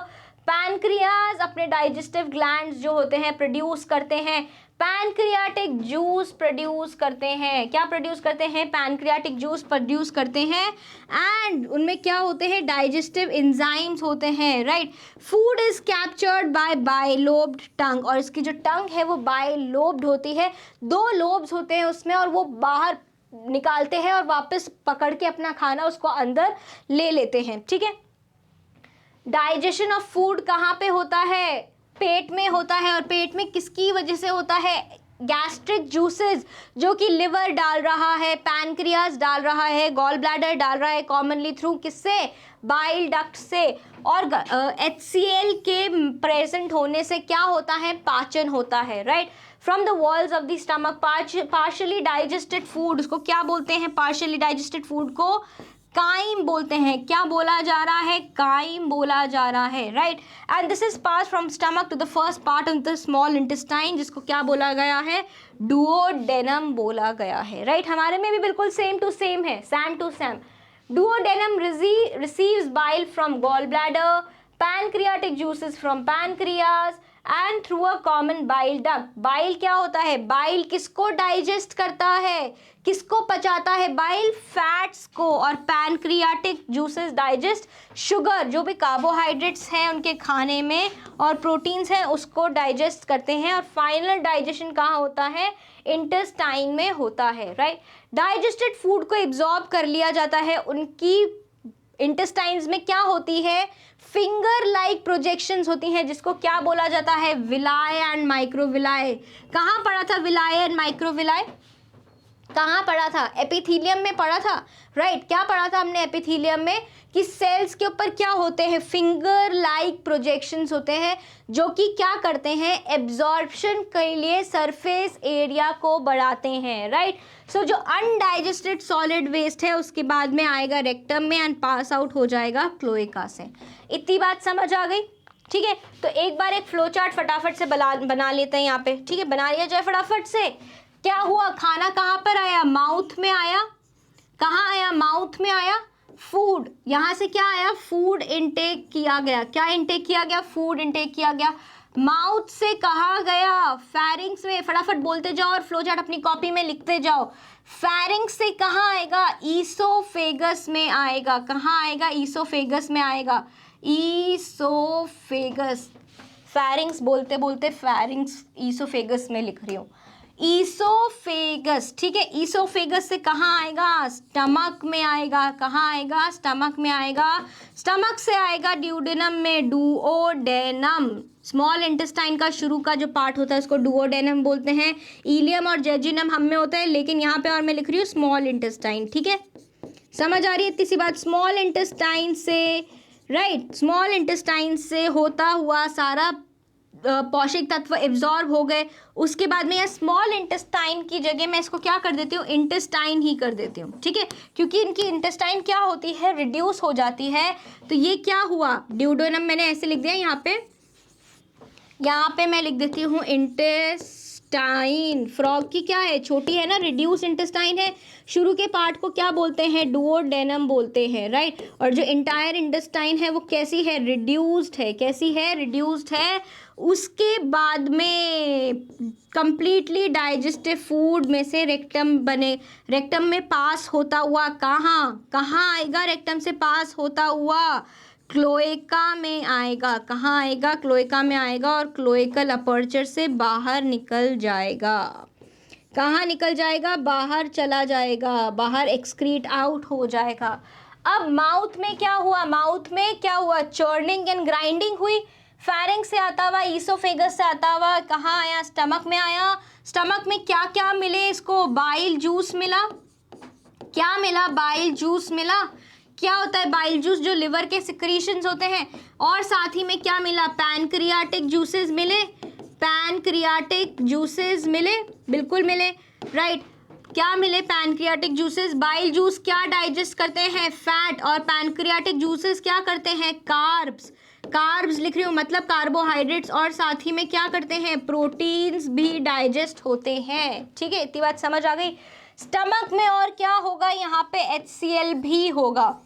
Pancreas अपने डाइजेस्टिव ग्लैंड्स जो होते हैं प्रोड्यूस करते हैं पैनक्रियाटिक जूस प्रोड्यूस करते हैं। क्या प्रोड्यूस करते हैं? पैनक्रियाटिक जूस प्रोड्यूस करते हैं। एंड उनमें क्या होते हैं? डाइजेस्टिव एंजाइम्स होते हैं, right. Food is captured by bilobed tongue, और इसकी जो टंग है वो बाइलोब्ड होती है। 2 लोब्स होते हैं उसमें और वो बाहर निकालते हैं और वापस पकड़ के अपना खाना उसको अंदर ले लेते हैं, ठीक है। डाइजेशन ऑफ फूड कहाँ पे होता है? पेट में होता है। और पेट में किसकी वजह से होता है? गैस्ट्रिक जूसेस जो कि लिवर डाल रहा है, पैनक्रियाज डाल रहा है, गॉल ब्लैडर डाल रहा है, कॉमनली थ्रू किससे? बाइल डक्ट से। और HCl के प्रेजेंट होने से क्या होता है? पाचन होता है, right. From the walls of the stomach partially digested food, उसको क्या बोलते हैं? पार्शियली डाइजेस्टेड फूड को काइम बोलते हैं। क्या बोला जा रहा है? काइम बोला जा रहा है, right. And this is pass from stomach to the first part of the small intestine, जिसको क्या बोला गया है? डुओडेनम बोला गया है, राइट। हमारे में भी बिल्कुल सेम टू सेम है, same to same. Duodenum receives bile from gallbladder, pancreatic juices from pancreas and through a common bile duct. Bile क्या होता है? बाइल किसको डाइजेस्ट करता है, किसको पचाता है? बाइल फैट्स को। और पैनक्रियाटिक जूसेस डाइजेस्ट शुगर, जो भी कार्बोहाइड्रेट्स हैं उनके खाने में और प्रोटीन्स हैं उसको डाइजेस्ट करते हैं। और फाइनल डाइजेशन कहाँ होता है? इंटेस्टाइन में होता है, राइट। डाइजेस्टेड फूड को एब्जॉर्ब कर लिया जाता है। उनकी इंटेस्टाइन्स में क्या होती है? फिंगर लाइक प्रोजेक्शंस होती हैं, जिसको क्या बोला जाता है? विलाय एंड माइक्रोविलाय। कहाँ पढ़ा था विलाय एंड माइक्रोविलाय? कहाँ पढ़ा था? एपिथीलियम में पढ़ा था, राइट। क्या पढ़ा था हमने एपिथीलियम में? कि सेल्स के ऊपर क्या होते हैं? फिंगर लाइक प्रोजेक्शंस होते हैं, जो कि क्या करते हैं? एब्जॉर्प्शन के लिए सरफेस एरिया को बढ़ाते हैं, राइट। सो जो अनडाइजेस्टेड सॉलिड वेस्ट है उसके बाद में आएगा रेक्टम में एंड पास आउट हो जाएगा क्लोएका से। इतनी बात समझ आ गई? ठीक है, तो एक बार एक फ्लो चार्ट फटाफट से बना लेते हैं यहाँ पे। ठीक है, बना लिया जाए फटाफट से। क्या हुआ? खाना कहाँ पर आया? माउथ में आया। कहाँ आया? माउथ में आया। फूड यहाँ से क्या आया? फूड इनटेक किया गया। क्या इनटेक किया गया? फूड इनटेक किया गया। माउथ से कहाँ गया? फैरिंग्स में। फटाफट बोलते जाओ और फ्लो चार्ट अपनी कॉपी में लिखते जाओ। फैरिंग्स से कहाँ आएगा? ईसोफेगस में आएगा। कहाँ आएगा? ईसोफेगस में आएगा। ईसोफेगस। फैरिंग्स बोलते बोलते फैरिंग्स ईसोफेगस में लिख रही हूँ। ईसोफेगस, ठीक है। ईसोफेगस से कहाँ आएगा? स्टमक में आएगा। कहाँ आएगा? स्टमक में आएगा। स्टमक से आएगा ड्यूडेनम में। डुओडेनम, स्मॉल इंटेस्टाइन का शुरू का जो पार्ट होता है उसको डुओडेनम बोलते हैं। इलियम और जेजुनम हम में होता है, लेकिन यहाँ पे और मैं लिख रही हूँ स्मॉल इंटेस्टाइन। ठीक है, समझ आ रही है इतनी सी बात? स्मॉल इंटेस्टाइन से, राइट, स्मॉल इंटेस्टाइन से होता हुआ सारा पौष्टिक तत्व एब्जॉर्ब हो गए। उसके बाद में यह स्मॉल इंटेस्टाइन की जगह मैं इसको क्या कर देती हूँ? इंटेस्टाइन ही कर देती हूँ। ठीक है, क्योंकि इनकी इंटेस्टाइन क्या होती है? रिड्यूस हो जाती है। तो ये क्या हुआ? ड्यूडेनम मैंने ऐसे लिख दिया। यहाँ पे मैं लिख देती हूँ इंटेस्टाइन। फ्रॉग की क्या है? छोटी है ना, रिड्यूस इंटेस्टाइन है। शुरू के पार्ट को क्या बोलते हैं? डुओडेनम बोलते हैं, राइट। और जो इंटायर इंटेस्टाइन है वो कैसी है? रिड्यूस्ड है। कैसी है? रिड्यूस्ड है। उसके बाद में कंप्लीटली डाइजेस्टिव फूड में से रेक्टम में पास होता हुआ कहाँ आएगा? रेक्टम से पास होता हुआ क्लोएका में आएगा। कहाँ आएगा? क्लोएका में आएगा और क्लोएकल अपर्चर से बाहर निकल जाएगा। कहाँ निकल जाएगा? बाहर चला जाएगा, बाहर एक्सक्रीट आउट हो जाएगा। अब माउथ में क्या हुआ? माउथ में क्या हुआ? चर्निंग एंड ग्राइंडिंग हुई। फैरिंग्स से आता हुआ, ईसोफेगस से आता हुआ कहाँ आया? स्टमक में आया। स्टमक में क्या क्या मिले इसको? बाइल जूस मिला। क्या मिला? बाइल जूस मिला। क्या होता है बाइल जूस? जो लिवर के सिक्रीशंस होते हैं। और साथ ही में क्या मिला? पैनक्रियाटिक जूसेस मिले। पैनक्रियाटिक जूसेस मिले, बिल्कुल मिले, राइट। क्या मिले? Pancreatic juices. बाइल जूस क्या डाइजेस्ट करते हैं? फैट। और पैनक्रियाटिक जूसेस क्या करते हैं? कार्ब्स। कार्ब्स लिख रही हूँ, मतलब कार्बोहाइड्रेट्स। और साथ ही में क्या करते हैं? प्रोटीन्स भी डाइजेस्ट होते हैं। ठीक है, इतनी बात समझ आ गई? स्टमक में और क्या होगा? यहाँ पे HCl भी होगा।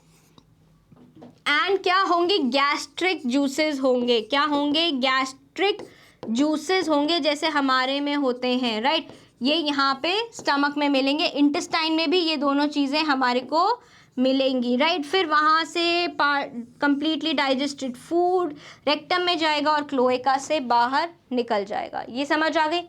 एंड क्या होंगे? गैस्ट्रिक जूसेस होंगे। क्या होंगे? गैस्ट्रिक जूसेस होंगे, जैसे हमारे में होते हैं, राइट। ये यहाँ पे स्टमक में मिलेंगे। इंटेस्टाइन में भी ये दोनों चीज़ें हमारे को मिलेंगी, राइट। फिर वहाँ से कंप्लीटली डाइजेस्टेड फूड रेक्टम में जाएगा और क्लोएका से बाहर निकल जाएगा। ये समझ आ गई?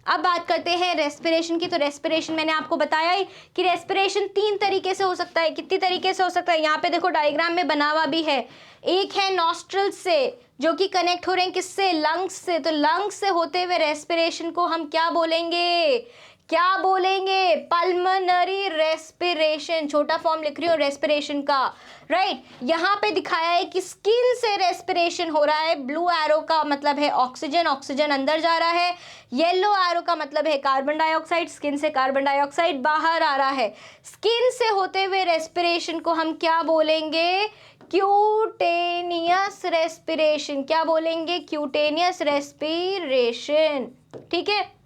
अब बात करते हैं रेस्पिरेशन की। तो रेस्पिरेशन मैंने आपको बताया ही कि रेस्पिरेशन 3 तरीके से हो सकता है। कितनी तरीके से हो सकता है? यहाँ पे देखो डायग्राम में बना हुआ भी है। एक है नॉस्ट्रल्स से, जो कि कनेक्ट हो रहे हैं किससे? लंग्स से। तो लंग्स से होते हुए रेस्पिरेशन को हम क्या बोलेंगे? क्या बोलेंगे? Pulmonary respiration. छोटा फॉर्म लिख रही हूँ रेस्पिरेशन का, राइट। यहाँ पे दिखाया है कि स्किन से रेस्पिरेशन हो रहा है। ब्लू एरो का मतलब है ऑक्सीजन, ऑक्सीजन अंदर जा रहा है। येलो एरो का मतलब है कार्बन डाइऑक्साइड, स्किन से कार्बन डाइऑक्साइड बाहर आ रहा है। स्किन से होते हुए रेस्पिरेशन को हम क्या बोलेंगे? Cutaneous respiration. क्या बोलेंगे? Cutaneous respiration. ठीक है,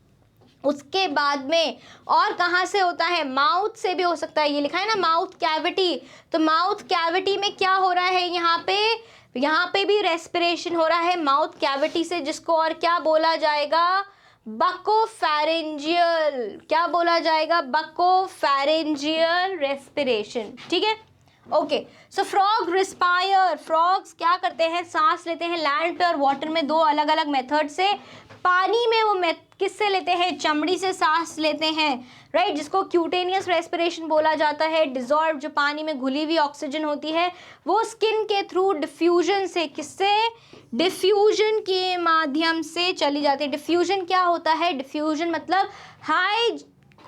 उसके बाद में और कहाँ से होता है? माउथ से भी हो सकता है। ये लिखा है ना माउथ कैविटी। तो माउथ कैविटी में क्या हो रहा है? यहाँ पे यहाँ पे भी रेस्पिरेशन हो रहा है माउथ कैविटी से, जिसको और क्या बोला जाएगा, बकोफैरिंजियल। क्या बोला जाएगा, बकोफैरिंजियल रेस्पिरेशन। ठीक है, ओके। सो फ्रॉग रिस्पायर, फ्रॉग्स क्या करते हैं, सांस लेते हैं लैंड पे और वाटर में, दो अलग अलग मेथड से। पानी में वो किससे लेते हैं, चमड़ी से सांस लेते हैं, राइट, जिसको क्यूटेनियस रेस्पिरेशन बोला जाता है। डिजॉल्व, जो पानी में घुली हुई ऑक्सीजन होती है, वो स्किन के थ्रू डिफ्यूजन से, किससे, डिफ्यूजन के माध्यम से चली जाती है। डिफ्यूजन क्या होता है, डिफ्यूजन मतलब हाई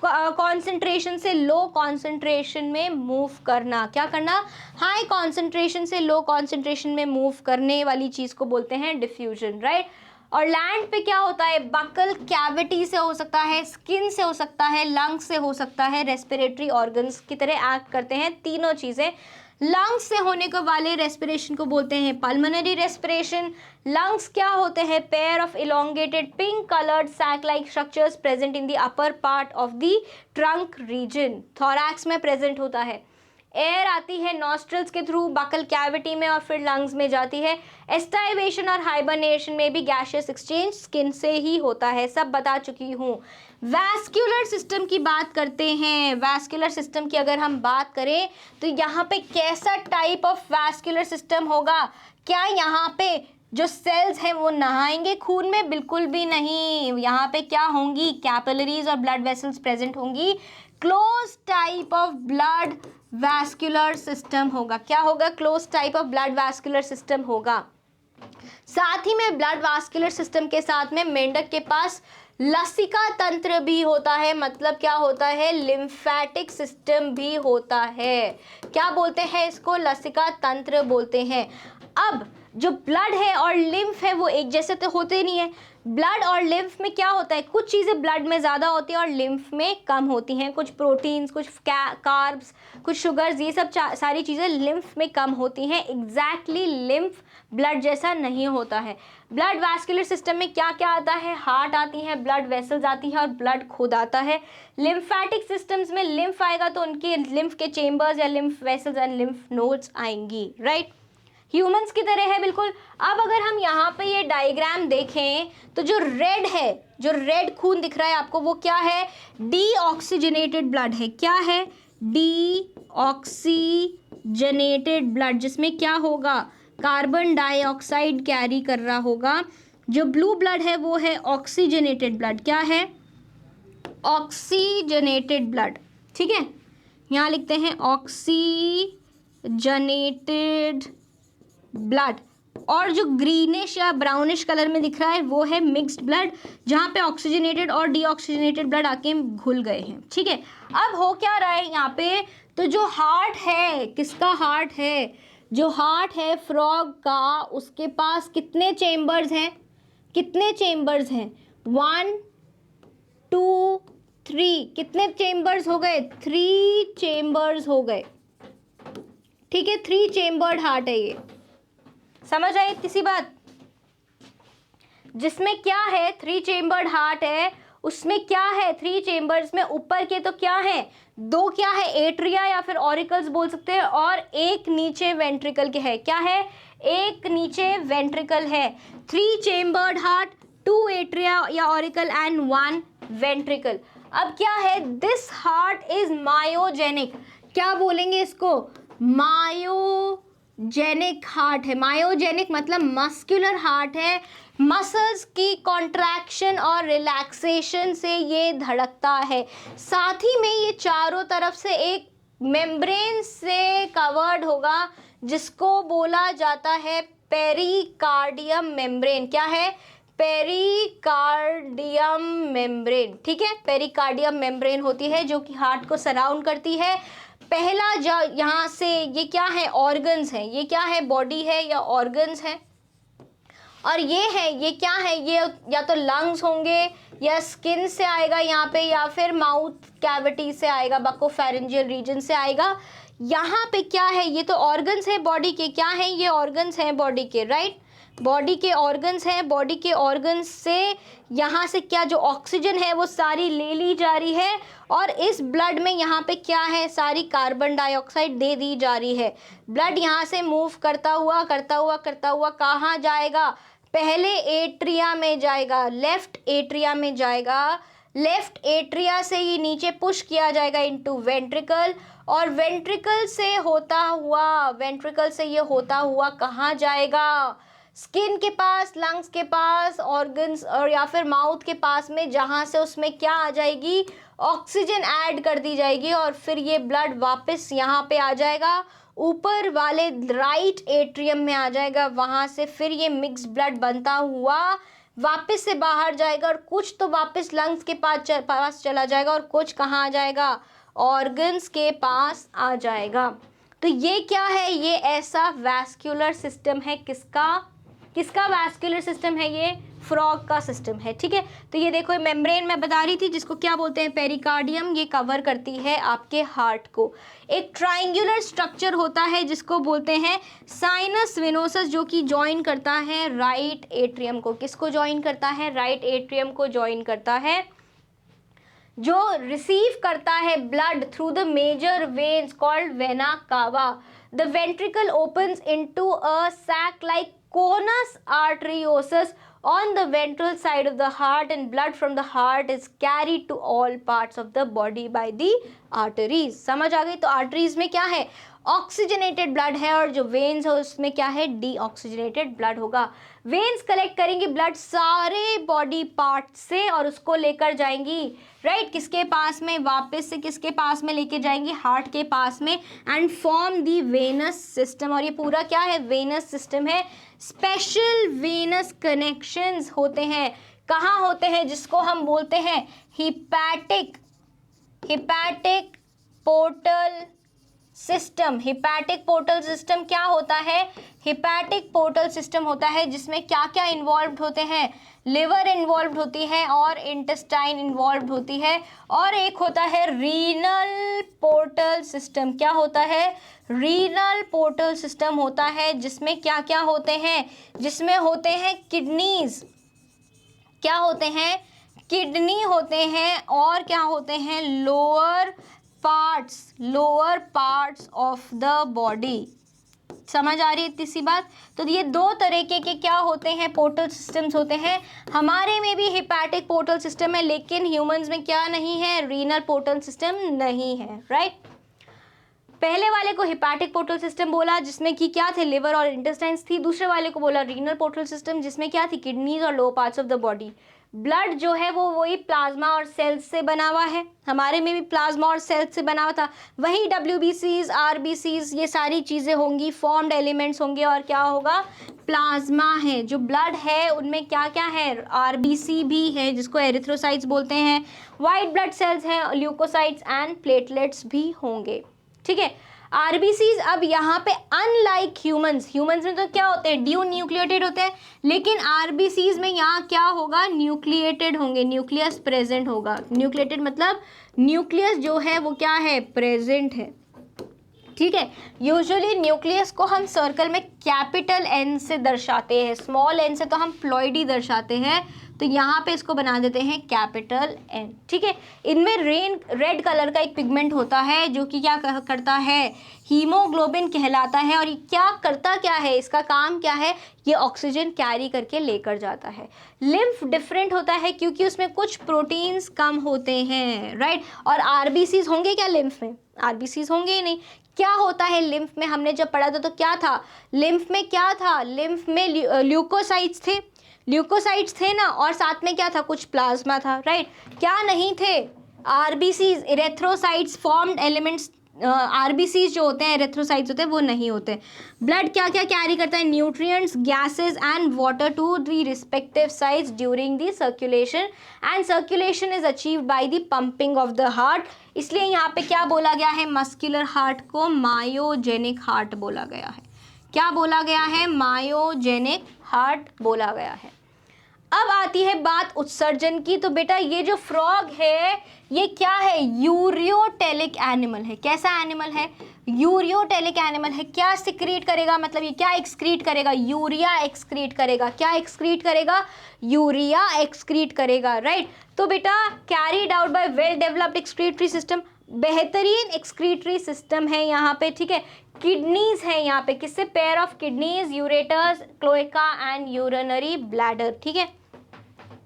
कॉन्सेंट्रेशन से लो कॉन्सेंट्रेशन में मूव करना। क्या करना, हाई कॉन्सेंट्रेशन से लो कॉन्सेंट्रेशन में मूव करने वाली चीज़ को बोलते हैं डिफ्यूजन, राइट। और लैंड पे क्या होता है, बकल कैविटी से हो सकता है, स्किन से हो सकता है, लंग्स से हो सकता है, रेस्पिरेटरी ऑर्गन्स की तरह एक्ट करते हैं तीनों चीज़ें। लंग्स से होने को वाले रेस्पिरेशन को बोलते हैं पल्मोनरी रेस्पिरेशन। लंग्स क्या होते हैं, pair of elongated pink coloured sac like structures present in the upper part of the trunk region. Thorax में प्रेजेंट होता है। एयर आती है नॉस्ट्रल्स के थ्रू बकल कैविटी में और फिर लंग्स में जाती है। एस्टाइवेशन और हाइबरनेशन में भी गैसियस एक्सचेंज स्किन से ही होता है, सब बता चुकी हूँ। वैस्कुलर सिस्टम की बात करते हैं। वैस्कुलर सिस्टम की अगर हम बात करें तो यहाँ पे कैसा टाइप ऑफ वैस्कुलर सिस्टम होगा, क्या यहाँ पे जो सेल्स हैं वो नहाएंगे खून में, बिल्कुल भी नहीं। यहाँ पे क्या होंगी, कैपिलरीज और ब्लड वेसल्स प्रेजेंट होंगी। Close type of blood vascular system होगा। क्या होगा, close type of blood vascular system होगा। साथ ही में ब्लड वैस्कुलर सिस्टम के साथ में मेंढक के पास लसिका तंत्र भी होता है, मतलब क्या होता है, लिम्फेटिक सिस्टम भी होता है। क्या बोलते हैं इसको, लसिका तंत्र बोलते हैं। अब जो ब्लड है और लिम्फ है वो एक जैसे तो होते नहीं है। ब्लड और लिम्फ में क्या होता है, कुछ चीज़ें ब्लड में ज़्यादा होती हैं और लिम्फ में कम होती हैं। कुछ प्रोटीन्स, कुछ कार्ब्स, कुछ शुगर्स, ये सब सारी चीज़ें लिम्फ में कम होती हैं। एग्जैक्टली लिम्फ ब्लड जैसा नहीं होता है। ब्लड वैस्कुलर सिस्टम में क्या क्या आता है, हार्ट आती है, ब्लड वेसल्स आती है और ब्लड खुद आता है। लिम्फेटिक सिस्टम्स में लिम्फ आएगा तो उनके लिम्फ के चेम्बर्स या lymph vessels and lymph nodes आएंगी, राइट। ह्यूमंस की तरह है बिल्कुल। अब अगर हम यहाँ पे ये डायग्राम देखें तो जो रेड है, जो रेड खून दिख रहा है आपको, वो क्या है, डीऑक्सीजनेटेड ब्लड है। क्या है, डीऑक्सीजनेटेड ब्लड, जिसमें क्या होगा, कार्बन डाइऑक्साइड कैरी कर रहा होगा। जो ब्लू ब्लड है वो है ऑक्सीजनेटेड ब्लड। क्या है, ऑक्सीजनेटेड ब्लड। ठीक है, यहाँ लिखते हैं ऑक्सीजनेटेड ब्लड। और जो ग्रीनिश या ब्राउनिश कलर में दिख रहा है वो है मिक्स्ड ब्लड, जहाँ पे ऑक्सीजनेटेड और डीऑक्सीजनेटेड ब्लड आके घुल गए हैं। ठीक है, अब हो क्या रहा है यहाँ पे, तो जो हार्ट है, किसका हार्ट है, जो हार्ट है फ्रॉग का, उसके पास कितने चेम्बर्स हैं, कितने चेम्बर्स हैं, 1 2 3, कितने चेम्बर्स हो गए, 3 चेम्बर्स हो गए। ठीक है, 3 चेम्बर्ड हार्ट है ये, समझ आई किसी बात, जिसमें क्या है 3 चेम्बर्ड हार्ट है, उसमें क्या है 3 चेम्बर्स में, ऊपर के तो क्या है, 2 क्या है, एट्रिया या फिर ऑरिकल्स बोल सकते हैं, और एक नीचे वेंट्रिकल के है। क्या है, एक नीचे वेंट्रिकल है। 3 चेम्बर्ड हार्ट, 2 एट्रिया या ऑरिकल एंड 1 वेंट्रिकल। अब क्या है, दिस हार्ट इज मायोजेनिक। क्या बोलेंगे इसको, मायोजेनिक हार्ट है। मायोजेनिक मतलब मस्कुलर हार्ट है, मसल्स की कॉन्ट्रैक्शन और रिलैक्सेशन से ये धड़कता है। साथ ही में ये चारों तरफ से एक मेम्ब्रेन से कवर्ड होगा, जिसको बोला जाता है पेरिकार्डियम मेम्ब्रेन। क्या है, पेरिकार्डियम मेम्ब्रेन। ठीक है, पेरिकार्डियम मेम्ब्रेन होती है जो कि हार्ट को सराउंड करती है। पहला जो यहाँ से ये क्या है, ऑर्गन्स हैं, ये क्या है, बॉडी है या ऑर्गन्स है, और ये है, ये क्या है, ये या तो लंग्स होंगे या स्किन से आएगा यहाँ पे, या फिर माउथ कैविटी से आएगा, बकोफैरिंजियल रीजन से आएगा। यहाँ पे क्या है, ये तो ऑर्गन्स है बॉडी के, क्या है, ये ऑर्गन्स हैं बॉडी के, राइट। बॉडी के ऑर्गन्स हैं, बॉडी के ऑर्गन्स से यहाँ से क्या जो ऑक्सीजन है वो सारी ले ली जा रही है और इस ब्लड में यहाँ पे क्या है, सारी कार्बन डाइऑक्साइड दे दी जा रही है। ब्लड यहाँ से मूव करता हुआ कहाँ जाएगा, पहले एट्रिया में जाएगा, लेफ्ट एट्रिया में जाएगा, लेफ्ट एट्रिया से ही नीचे पुश किया जाएगा इनटू वेंट्रिकल और वेंट्रिकल से ये होता हुआ कहाँ जाएगा, स्किन के पास, लंग्स के पास, ऑर्गन्स और या फिर माउथ के पास में, जहाँ से उसमें क्या आ जाएगी, ऑक्सीजन ऐड कर दी जाएगी और फिर ये ब्लड वापस यहाँ पे आ जाएगा, ऊपर वाले राइट एट्रियम में आ जाएगा, वहाँ से फिर ये मिक्स ब्लड बनता हुआ वापस से बाहर जाएगा और कुछ तो वापस लंग्स के पास चला जाएगा और कुछ कहाँ आ जाएगा, ऑर्गन्स के पास आ जाएगा। तो ये क्या है, ये ऐसा वैस्कुलर सिस्टम है, किसका वैस्कुलर सिस्टम है, ये फ्रॉग का सिस्टम है। ठीक है, तो ये देखो मेम्ब्रेन मैं बता रही थी जिसको क्या बोलते हैं, पेरिकार्डियम, ये कवर करती है आपके हार्ट को। एक ट्राइंगुलर स्ट्रक्चर होता है जिसको बोलते हैं साइनस वेनोसस, जो कि ज्वाइन करता है राइट एट्रियम को। किसको ज्वाइन करता है, राइट एट्रियम को ज्वाइन करता है, जो रिसीव करता है blood through the major veins called vena cava. The ventricle opens into a sac like conus arteriosus on the ventral side of the heart and blood from the heart is carried to all parts of the body by the arteries। समझ आ गई। तो arteries में क्या है, oxygenated blood है और जो वेन्स है उसमें क्या है, डीऑक्सीजनेटेड ब्लड होगा। वेन्स कलेक्ट करेंगी ब्लड सारे बॉडी पार्ट से और उसको लेकर जाएंगी राइट किसके पास में, वापस से किसके पास में लेके जाएंगी, हार्ट के पास में, and form the venous system. और ये पूरा क्या है, वेनस सिस्टम है। स्पेशल वेनस कनेक्शंस होते हैं, कहाँ होते हैं, जिसको हम बोलते हैं hepatic portal system. Hepatic portal system क्या होता है, हिपैटिक पोर्टल सिस्टम होता है जिसमें क्या क्या इन्वॉल्व होते हैं, लिवर इन्वॉल्व होती है और इंटेस्टाइन इन्वॉल्व होती है। और एक होता है रीनल पोर्टल सिस्टम। क्या होता है, रीनल पोर्टल सिस्टम होता है जिसमें क्या क्या होते हैं, जिसमें होते हैं किडनीज, क्या होते हैं, किडनी होते हैं और क्या होते हैं, lower parts of the body. समझ आ रही है इतनी सी बात। तो ये दो तरीके के क्या होते हैं, पोर्टल सिस्टम्स होते हैं। हमारे में भी हिपैटिक पोर्टल सिस्टम है लेकिन ह्यूमंस में क्या नहीं है, रीनल पोर्टल सिस्टम नहीं है राइट। पहले वाले को हिपैटिक पोर्टल सिस्टम बोला जिसमें कि क्या थे, लिवर और इंटेस्टाइन्स थी। दूसरे वाले को बोला रीनल पोर्टल सिस्टम जिसमें क्या थी, किडनीज और lower parts of the body. Blood जो है वो वही प्लाज्मा और सेल्स से बना हुआ है, हमारे में भी प्लाज्मा और सेल्स से बना हुआ था। वही WBCs, RBCs ये सारी चीज़ें होंगी, फॉर्म्ड एलिमेंट्स होंगे और क्या होगा, प्लाज्मा है। जो ब्लड है उनमें क्या क्या है, RBC भी है जिसको एरिथ्रोसाइट्स बोलते हैं, वाइट ब्लड सेल्स हैं, ल्यूकोसाइट्स एंड प्लेटलेट्स भी होंगे। ठीक है, RBCs अब यहाँ पे अनलाइक ह्यूमंस में तो क्या होते हैं, ड्यू न्यूक्लिएटेड होते हैं, लेकिन RBCs में यहाँ क्या होगा, न्यूक्लिएटेड होंगे, न्यूक्लियस प्रेजेंट होगा। न्यूक्लिएटेड मतलब न्यूक्लियस जो है वो क्या है, प्रेजेंट है। ठीक है, यूजुअली न्यूक्लियस को हम सर्कल में कैपिटल N से दर्शाते हैं, स्मॉल n से तो हम प्लॉइडी दर्शाते हैं, तो यहाँ पे इसको बना देते हैं कैपिटल N। ठीक है, इनमें रेड कलर का एक पिगमेंट होता है जो कि क्या करता है, हीमोग्लोबिन कहलाता है। और ये क्या करता क्या है, इसका काम क्या है, ये ऑक्सीजन कैरी करके लेकर जाता है। लिम्फ डिफरेंट होता है क्योंकि उसमें कुछ प्रोटीन्स कम होते हैं राइट। और RBCs होंगे क्या लिम्फ में, RBCs होंगे ही नहीं। क्या होता है लिम्फ में, हमने जब पढ़ा था तो क्या था, लिम्फ में क्या था, लिम्फ में ल्यूकोसाइट्स थे ना, और साथ में क्या था, कुछ प्लाज्मा था राइट। क्या नहीं थे, RBCs, erythrocytes, formed elements. RBCs जो होते हैं, इरेथ्रोसाइट्स होते हैं, वो नहीं होते। ब्लड क्या क्या कैरी करता है, nutrients, gases and water to the respective sites during the circulation, and circulation is achieved by the pumping of the heart. इसलिए यहाँ पे क्या बोला गया है, मस्कुलर हार्ट को मायोजेनिक हार्ट बोला गया है। क्या बोला गया है, मायोजेनिक हार्ट बोला गया है। अब आती है बात उत्सर्जन की। तो बेटा ये जो फ्रॉग है ये क्या है, यूरियोटेलिक एनिमल है। कैसा एनिमल है, यूरियोटेलिक एनिमल है, क्या सिक्रीट करेगा, मतलब ये क्या एक्सक्रीट करेगा, यूरिया एक्सक्रीट करेगा, क्या एक्सक्रीट करेगा, यूरिया एक्सक्रीट करेगा, राइट। तो बेटा carried out by well developed excretory system, बेहतरीन एक्सक्रीटरी सिस्टम है यहाँ पे, ठीक है। किडनीज है यहाँ पे, किससे, pair of kidneys, ureters, cloaca and urinary bladder, ठीक है।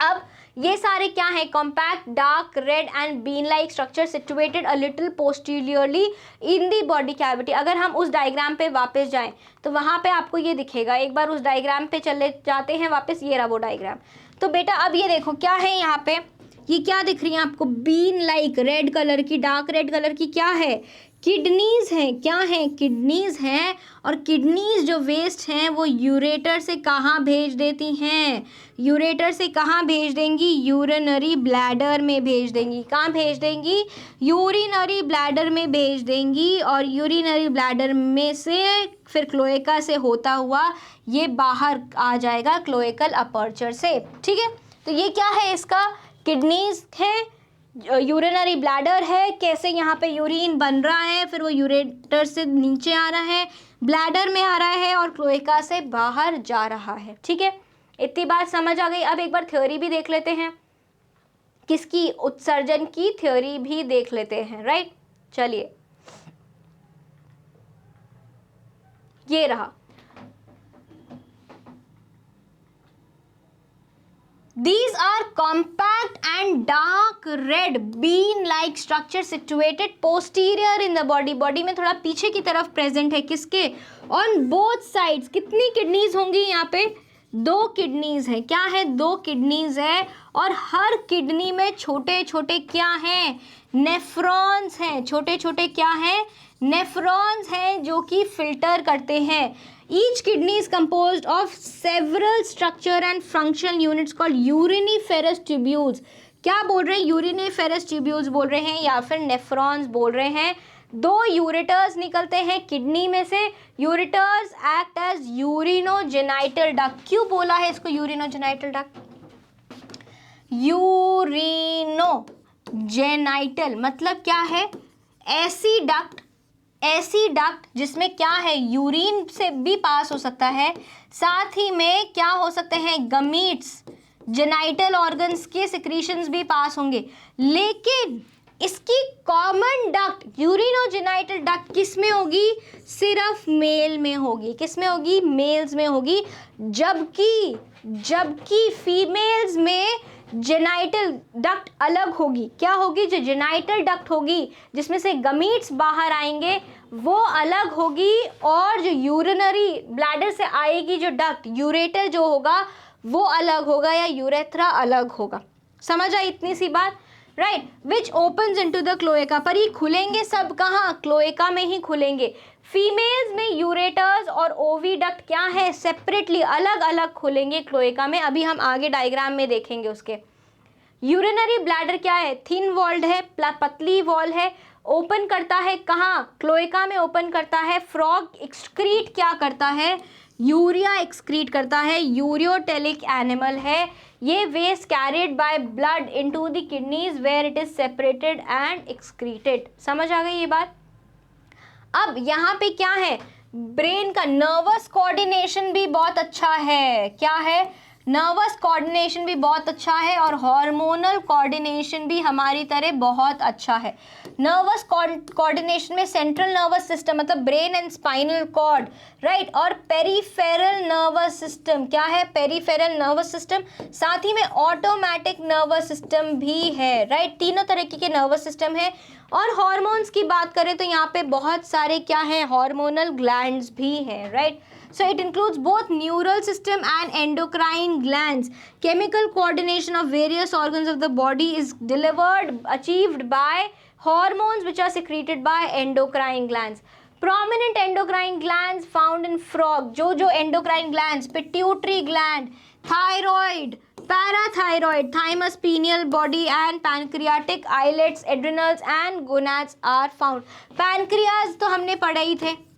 अब ये सारे क्या है, compact dark red and bean like structure situated a little posteriorly in the body cavity. अगर हम उस डायग्राम पे वापस जाएं तो वहाँ पे आपको ये दिखेगा, एक बार उस डायग्राम पे चले जाते हैं वापस, ये रहा वो डायग्राम। तो बेटा अब ये देखो क्या है यहाँ पे, ये क्या दिख रही है आपको, बीन लाइक रेड कलर की, डार्क रेड कलर की, क्या है, किडनीज हैं, क्या है, किडनीज हैं। और किडनीज जो वेस्ट हैं वो यूरेटर से कहाँ भेज देती हैं, यूरेटर से कहाँ भेज देंगी, यूरिनरी ब्लैडर में भेज देंगी, कहाँ भेज देंगी, यूरिनरी ब्लैडर में भेज देंगी। और यूरिनरी ब्लैडर में से फिर क्लोएका से होता हुआ ये बाहर आ जाएगा क्लोएकल अपर्चर से, ठीक है। तो ये क्या है, इसका किडनीज है, यूरिनरी ब्लैडर है, कैसे यहाँ पे यूरिन बन रहा है, फिर वो यूरेटर से नीचे आ रहा है, ब्लैडर में आ रहा है और क्लोएका से बाहर जा रहा है, ठीक है। इतनी बात समझ आ गई। अब एक बार थ्योरी भी देख लेते हैं, किसकी, उत्सर्जन की थ्योरी भी देख लेते हैं, राइट। चलिए ये रहा, These are compact and dark red bean-like structure situated posterior in the body. Body में थोड़ा पीछे की तरफ प्रेजेंट है, किसके, on both sides। कितनी किडनीज होंगी यहाँ पे, 2 किडनीज है, क्या है, 2 किडनीज है। और हर किडनी में छोटे छोटे क्या हैं, नेफ्रॉन्स हैं, छोटे छोटे क्या हैं, नेफ्रॉन्स हैं जो कि फिल्टर करते हैं। Each kidney is composed of several structure and functional units called uriniferous tubules. क्या बोल रहे हैं, यूरिनिफेरस ट्यूब्यूल्स बोल रहे हैं या फिर नेफ्रॉन्स बोल रहे हैं। 2 यूरेटर्स निकलते हैं किडनी में से। Ureters act as urinogenital duct. क्यों बोला है इसको यूरिनोजेनाइटल डक्ट, यूरिनोजेनाइटल मतलब क्या है, ऐसी डक्ट, ऐसी डक्ट जिसमें क्या है, यूरिन से भी पास हो सकता है, साथ ही में क्या हो सकते हैं, गमीट्स, जेनाइटल ऑर्गन्स के सिक्रीशंस भी पास होंगे। लेकिन इसकी कॉमन डक्ट यूरिनोजेनाइटल डक्ट किस में होगी, सिर्फ मेल में होगी। किस में होगी, मेल्स में होगी। जबकि फीमेल्स में जेनाइटल डक्ट अलग होगी। क्या होगी, जो जेनाइटल डक्ट होगी जिसमें से गमीट्स बाहर आएंगे वो अलग होगी, और जो यूरिनरी ब्लैडर से आएगी जो डक्ट, यूरेटर जो होगा वो अलग होगा, या यूरेथ्रा अलग होगा। समझ आई इतनी सी बात, right. Which opens into the cloaca, पर ये खुलेंगे सब कहाँ, क्लोएका में ही खुलेंगे। फीमेल्स में यूरेटर्स और ओविडक्ट क्या है, सेपरेटली अलग अलग खुलेंगे क्लोएका में। अभी हम आगे डायग्राम में देखेंगे उसके। यूरिनरी ब्लैडर क्या है, थिन वॉल्ड है, पतली वॉल है, ओपन करता है कहाँ, क्लोएका में ओपन करता है। फ्रॉग एक्सक्रीट क्या करता है, यूरिया एक्सक्रीट करता है, यूरियोटेलिक एनिमल है। ये waste carried by blood into the kidneys where it is separated and excreted. समझ आ गई ये बात। अब यहाँ पे क्या है, ब्रेन का नर्वस कोऑर्डिनेशन भी बहुत अच्छा है। क्या है, नर्वस कोऑर्डिनेशन भी बहुत अच्छा है, और हार्मोनल कोऑर्डिनेशन भी हमारी तरह बहुत अच्छा है। नर्वस कोऑर्डिनेशन में सेंट्रल नर्वस सिस्टम मतलब brain and spinal cord, right, और पेरिफेरल नर्वस सिस्टम, क्या है, पेरिफेरल नर्वस सिस्टम, साथ ही में ऑटोमेटिक नर्वस सिस्टम भी है, राइट। तीनों तरीके के नर्वस सिस्टम है। और हार्मोन्स की बात करें तो यहाँ पे बहुत सारे क्या है, हार्मोनल ग्लैंड्स भी हैं, right. So it includes both neural system and endocrine glands. Chemical coordination of various organs of the body is achieved by hormones which are secreted by endocrine glands. Prominent endocrine glands found in frog. जो endocrine glands, pituitary gland, thyroid, parathyroid, thymus, pineal body and pancreatic islets, adrenals and gonads are found. Pancreas तो हमने पढ़े ही थे,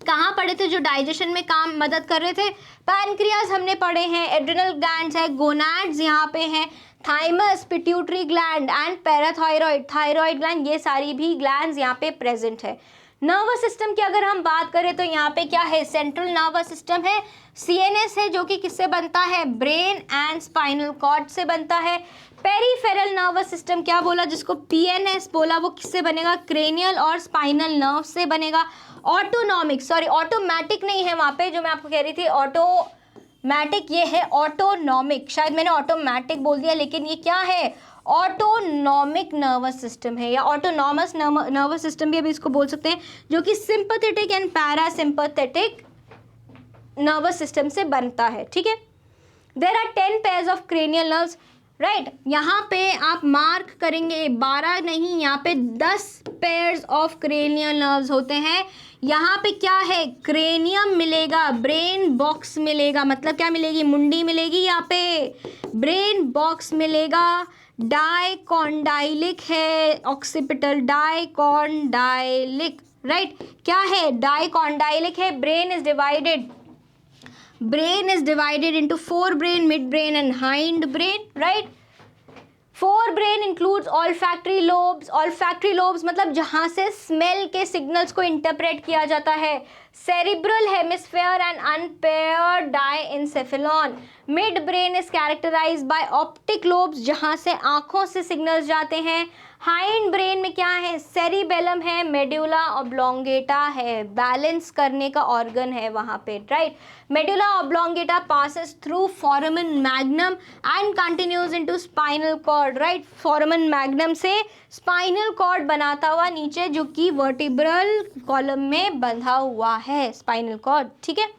कहाँ पढ़े थे, जो digestion में काम मदद कर रहे थे, पैनक्रियाज हमने पढ़े हैं, एड्रिनल ग्लैंड्स है, गोनाड्स यहाँ पे हैं, thymus, pituitary gland and parathyroid, thyroid gland, ये सारी भी ग्लैंड्स यहाँ पे प्रेजेंट है। नर्वस सिस्टम की अगर हम बात करें तो यहाँ पे क्या है, सेंट्रल नर्वस सिस्टम है, सीएनएस है जो कि किससे बनता है, ब्रेन एंड स्पाइनल कॉर्ड से बनता है। पेरिफेरल नर्वस सिस्टम क्या बोला, जिसको पीएनएस बोला, वो किससे बनेगा, क्रेनियल और स्पाइनल नर्व से बनेगा। ऑटोनॉमिक, सॉरी ऑटोमेटिक नहीं है वहाँ पे, जो मैं आपको कह रही थी ऑटोमैटिक, ये है ऑटोनॉमिक, शायद मैंने ऑटोमैटिक बोल दिया, लेकिन ये क्या है, ऑटोनॉमिक नर्वस सिस्टम है, या ऑटोनॉमस नर्वस सिस्टम भी अभी इसको बोल सकते हैं, जो कि sympathetic and parasympathetic nervous system से बनता है। ठीक है, there are 10 pairs of cranial nerves, right. यहाँ पे आप मार्क करेंगे 12 नहीं, यहाँ पे 10 पेयर्स ऑफ क्रेनियल नर्व्स होते हैं। यहाँ पे क्या है, क्रेनियम मिलेगा, ब्रेन बॉक्स मिलेगा, मतलब क्या मिलेगी, मुंडी मिलेगी, यहाँ पे ब्रेन बॉक्स मिलेगा। डाइकॉन्डाइलिक है ऑक्सीपिटल, डाइकॉन्डाइलिक, राइट। क्या है, डाइकॉन्डाइलिक है। brain is divided into forebrain, midbrain and hindbrain, right? forebrain includes olfactory lobes, olfactory lobes मतलब जहाँ से स्मेल के सिग्नल्स को इंटरप्रेट किया जाता है। cerebral hemisphere and unpaired diencephalon. midbrain is characterized by optic lobes जहाँ से आँखों से सिग्नल्स जाते हैं। हाइंड ब्रेन में क्या है, सेरिबेलम है, मेडुला ऑब्लोंगेटा है, बैलेंस करने का ऑर्गन है वहाँ पे, right. Medulla oblongata passes through foramen magnum and continues into spinal cord, right. Foramen magnum से स्पाइनल कॉर्ड बनाता हुआ नीचे, जो कि वर्टिब्रल कॉलम में बंधा हुआ है स्पाइनल कॉर्ड, ठीक है,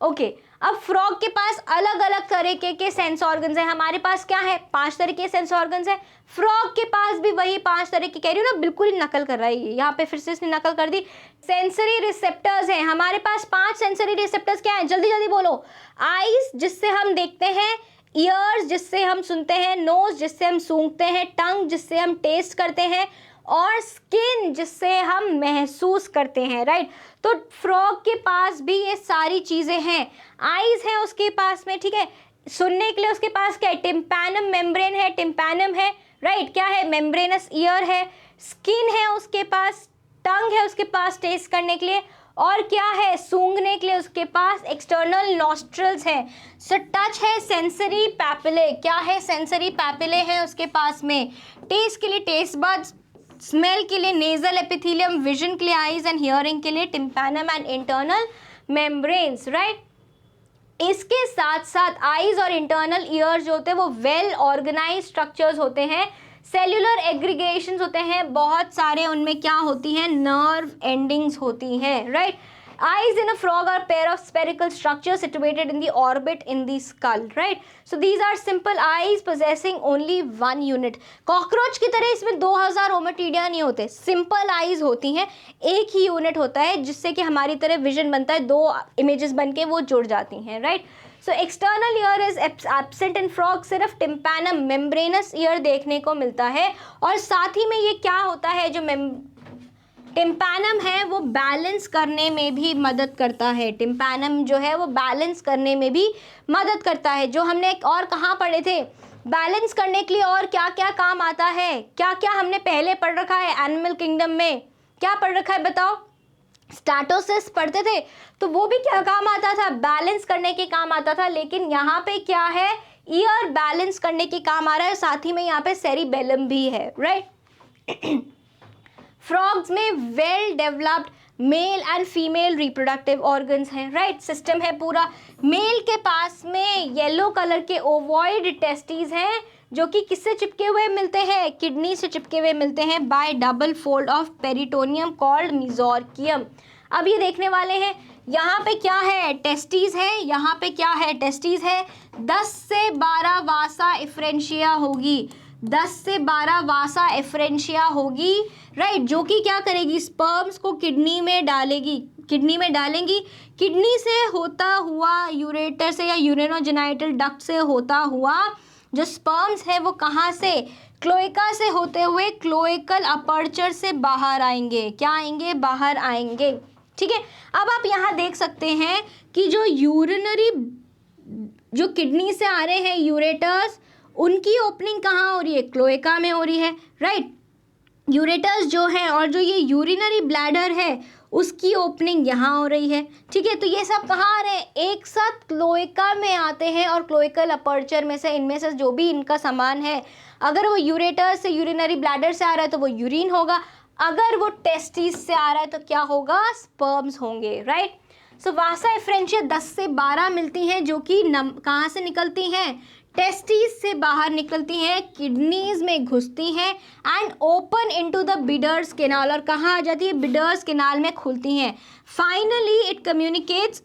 ओके। अब फ्रॉग के पास अलग अलग तरीके के सेंस ऑर्गन्स हैं। हमारे पास क्या है, 5 तरह के सेंस ऑर्गन्स हैं। फ्रॉग के पास भी वही 5 तरह की, कह रही हूँ ना, बिल्कुल ही नकल कर रहा है ये, यहाँ पे फिर से इसने नकल कर दी। सेंसरी रिसेप्टर्स हैं हमारे पास, 5 सेंसरी रिसेप्टर्स क्या है, जल्दी जल्दी बोलो। आईज जिससे हम देखते हैं, ईयर्स जिससे हम सुनते हैं, नोज जिससे हम सूंघते हैं, टंग जिससे हम टेस्ट करते हैं, और स्किन जिससे हम महसूस करते हैं, राइट। तो फ्रॉग के पास भी ये सारी चीज़ें हैं। आईज है उसके पास में, ठीक है। सुनने के लिए उसके पास क्या है, टिम्पैनम मेम्ब्रेन है, टिम्पैनम है, राइट। क्या है, मेम्ब्रेनस ईयर है। स्किन है उसके पास, टंग है उसके पास टेस्ट करने के लिए, और क्या है, सूंघने के लिए उसके पास एक्सटर्नल नॉस्ट्रल्स है। सो टच है, सेंसरी पैपिले, क्या है, सेंसरी पैपिले है उसके पास में। टेस्ट के लिए टेस्ट बड्स, स्मेल के लिए नेजल एपिथेलियम, विजन के लिए आईज एंड हियरिंग के लिए tympanum and internal membranes, right. इसके साथ साथ आईज और इंटरनल ईयर जो होते हैं वो वेल ऑर्गेनाइज स्ट्रक्चर्स होते हैं। सेल्यूलर एग्रीगेशंस होते हैं बहुत सारे, उनमें क्या होती हैं, नर्व एंडिंग्स होती हैं, right. Eyes in a frog are pair of spherical structures situated in the orbit in the skull, right? So these are simple eyes possessing only one unit. Cockroach की तरह इसमें 2000 ओमेटिडिया नहीं होते, simple eyes होती हैं, एक ही unit होता है, जिससे कि हमारी तरह विजन बनता है, 2 इमेजेस बन के वो जुड़ जाती हैं, right. So external ear is absent in frog, सिर्फ टिम्पैनम मेम्ब्रेनस ईयर देखने को मिलता है। और साथ ही में ये क्या होता है, जो टिम्पैनम है वो बैलेंस करने में भी मदद करता है। टिम्पैनम जो है वो बैलेंस करने में भी मदद करता है, जो हमने एक और कहाँ पढ़े थे, बैलेंस करने के लिए और क्या क्या काम आता है, क्या क्या हमने पहले पढ़ रखा है एनिमल किंगडम में, क्या पढ़ रखा है बताओ, स्टैटोसिस पढ़ते थे, तो वो भी क्या काम आता था, बैलेंस करने के काम आता था। लेकिन यहाँ पे क्या है, ईयर बैलेंस करने के काम आ रहा है, साथ ही में यहाँ पे सेरिबेलम भी है, राइट। फ्रॉग्स में well developed male and female reproductive organs हैं, राइट, सिस्टम है पूरा। मेल के पास में येलो कलर के ओवॉइड टेस्टिस हैं, जो कि किससे चिपके हुए मिलते हैं, किडनी से चिपके हुए मिलते हैं by double fold of peritoneum called mesorchium. अब ये देखने वाले हैं, यहाँ पे क्या है, टेस्टिस है, यहाँ पे क्या है, टेस्टिस है। 10 से 12 वासा एफरेंशिया होगी, 10 से 12 वासा एफरेंशिया होगी, राइट, जो कि क्या करेगी, स्पर्म्स को किडनी में डालेगी, किडनी में डालेंगी, किडनी से होता हुआ यूरेटर से या यूरेनोजेनाइटल डक्ट से होता हुआ जो स्पर्म्स है वो कहाँ से, क्लोएका से होते हुए क्लोएकल अपर्चर से बाहर आएंगे, क्या आएंगे, बाहर आएंगे, ठीक है। अब आप यहाँ देख सकते हैं कि जो यूरिनरी, जो किडनी से आ रहे हैं यूरेटर्स, उनकी ओपनिंग कहाँ हो रही है, क्लोएका में हो रही है, राइट। यूरेटर्स जो है और जो ये यूरिनरी ब्लैडर है उसकी ओपनिंग यहाँ हो रही है, ठीक है। तो ये सब कहाँ आ रहे हैं, एक साथ क्लोएका में आते हैं और क्लोएकल अपर्चर में से इनमें से जो भी इनका सामान है, अगर वो यूरेटर से यूरिनरी ब्लैडर से आ रहा है तो वो यूरिन होगा, अगर वो टेस्टिस से आ रहा है तो क्या होगा, स्पर्म्स होंगे, राइट। सो वासा एफरेंशिया 10 से 12 मिलती हैं जो कि कहाँ से निकलती हैं, टेस्टिस से बाहर निकलती हैं, किडनीज में घुसती हैं and open into the bidders canal, और कहाँ आ जाती है, बिडर्स केनाल में खुलती हैं। Finally it communicates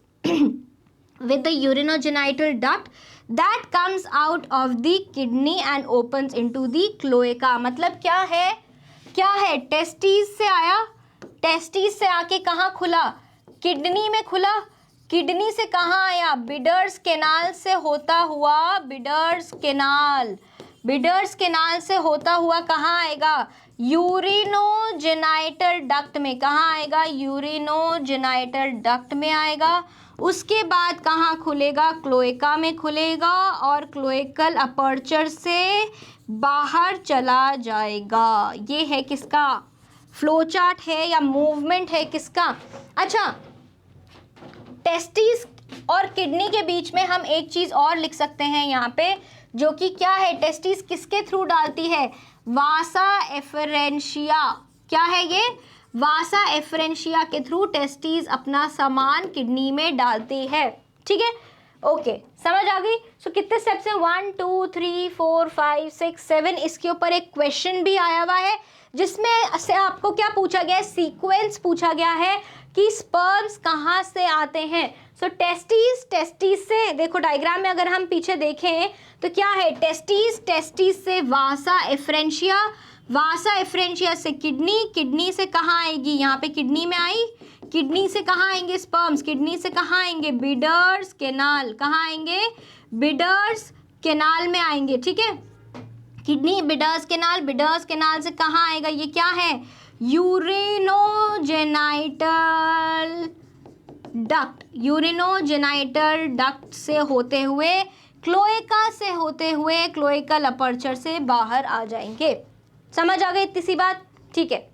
with the urinogenital duct that comes out of the kidney and opens into the cloaca। मतलब क्या है, टेस्टिस से आया, टेस्टिस से आके कहाँ खुला, किडनी में खुला, किडनी से कहाँ आया, बिडर्स केनाल से होता हुआ, बिडर्स केनाल से होता हुआ कहाँ आएगा, यूरिनोजेनाइटल डक्ट में, कहाँ आएगा, यूरिनोजेनाइटल डक्ट में आएगा। उसके बाद कहाँ खुलेगा, क्लोएका में खुलेगा और क्लोएकल अपर्चर से बाहर चला जाएगा। ये है किसका फ्लो चार्ट है या मूवमेंट है किसका। अच्छा, टेस्टिस और किडनी के बीच में हम एक चीज़ और लिख सकते हैं यहाँ पे, जो कि क्या है, टेस्टिस किसके थ्रू डालती है, वासा एफरेंशिया। क्या है ये, वासा एफरेंशिया के थ्रू टेस्टिस अपना सामान किडनी में डालती है, ठीक है। ओके, समझ आ गई। सो कितने स्टेप्स हैं, 1 2 3 4 5 6 7। इसके ऊपर एक क्वेश्चन भी आया हुआ है जिसमें से आपको क्या पूछा गया है, सीक्वेंस पूछा गया है कि स्पर्म्स कहाँ से आते हैं। सो टेस्टिस से, देखो डायग्राम में अगर हम पीछे देखें तो क्या है, टेस्टिस से वासा एफरेंशिया से किडनी से कहाँ आएगी, यहाँ पे किडनी में आई, किडनी से कहाँ आएंगे स्पर्म्स, किडनी से कहाँ आएंगे, बिडर्स केनाल, कहाँ आएंगे, बिडर्स केनाल में आएंगे, ठीक है। किडनी, बिडर्स केनाल से कहाँ आएगा, ये क्या है, यूरिनोजेनाइटल डक्ट से होते हुए, क्लोएका से होते हुए क्लोएकल अपर्चर से बाहर आ जाएंगे। समझ आ गई इतनी सी बात, ठीक है।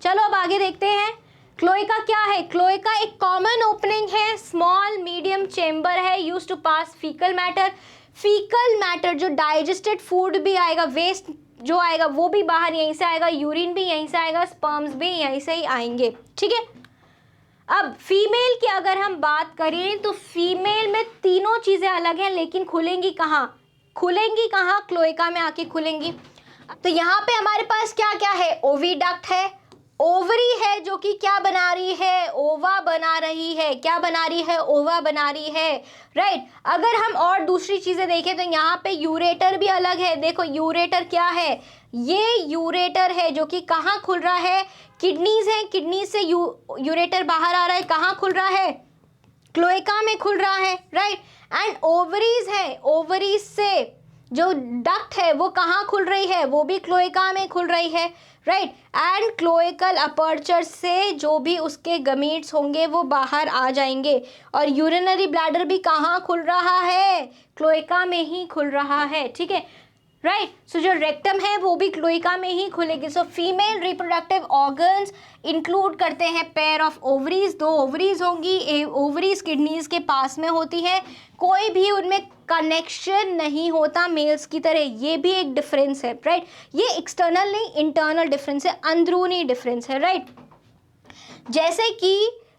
चलो अब आगे देखते हैं, क्लोएका क्या है। क्लोएका एक कॉमन ओपनिंग है, स्मॉल मीडियम चेम्बर है, use to pass faecal matter जो डाइजेस्टेड फूड भी आएगा, वेस्ट जो आएगा वो भी बाहर यहीं से आएगा, यूरिन भी यहीं से आएगा, स्पर्म्स भी यहीं से ही आएंगे, ठीक है। अब फीमेल की अगर हम बात करें तो फीमेल में तीनों चीज़ें अलग हैं, लेकिन खुलेंगी कहाँ, क्लोएका में आके खुलेंगी। तो यहाँ पे हमारे पास क्या क्या है, ओविडक्ट है, ओवरी है जो कि क्या बना रही है, ओवा बना रही है, क्या बना रही है, ओवा बना रही है, राइट। अगर हम और दूसरी चीज़ें देखें तो यहाँ पे यूरेटर भी अलग है। देखो यूरेटर क्या है, ये यूरेटर है जो कि कहाँ खुल रहा है, किडनीज है, किडनी से यूरेटर बाहर आ रहा है, कहाँ खुल रहा है, क्लोएका में खुल रहा है, राइट। एंड ओवरीज है, ओवरीज से जो डक्ट है वो कहाँ खुल रही है, वो भी क्लोएका में खुल रही है, राइट। एंड क्लोएकल अपर्चर से जो भी उसके गमीट्स होंगे वो बाहर आ जाएंगे। और यूरिनरी ब्लैडर भी कहाँ खुल रहा है, क्लोएका में ही खुल रहा है, ठीक है, राइट। सो जो रेक्टम है वो भी क्लोएका में ही खुलेगी। So female reproductive organs include करते हैं पेयर ऑफ ओवरीज, 2 ओवरीज होंगी, ओवरीज किडनीज के पास में होती है, कोई भी उनमें कनेक्शन नहीं होता मेल्स की तरह। ये भी एक डिफरेंस है, राइट। ये एक्सटर्नल नहीं, इंटरनल डिफरेंस है, अंदरूनी डिफरेंस है, राइट।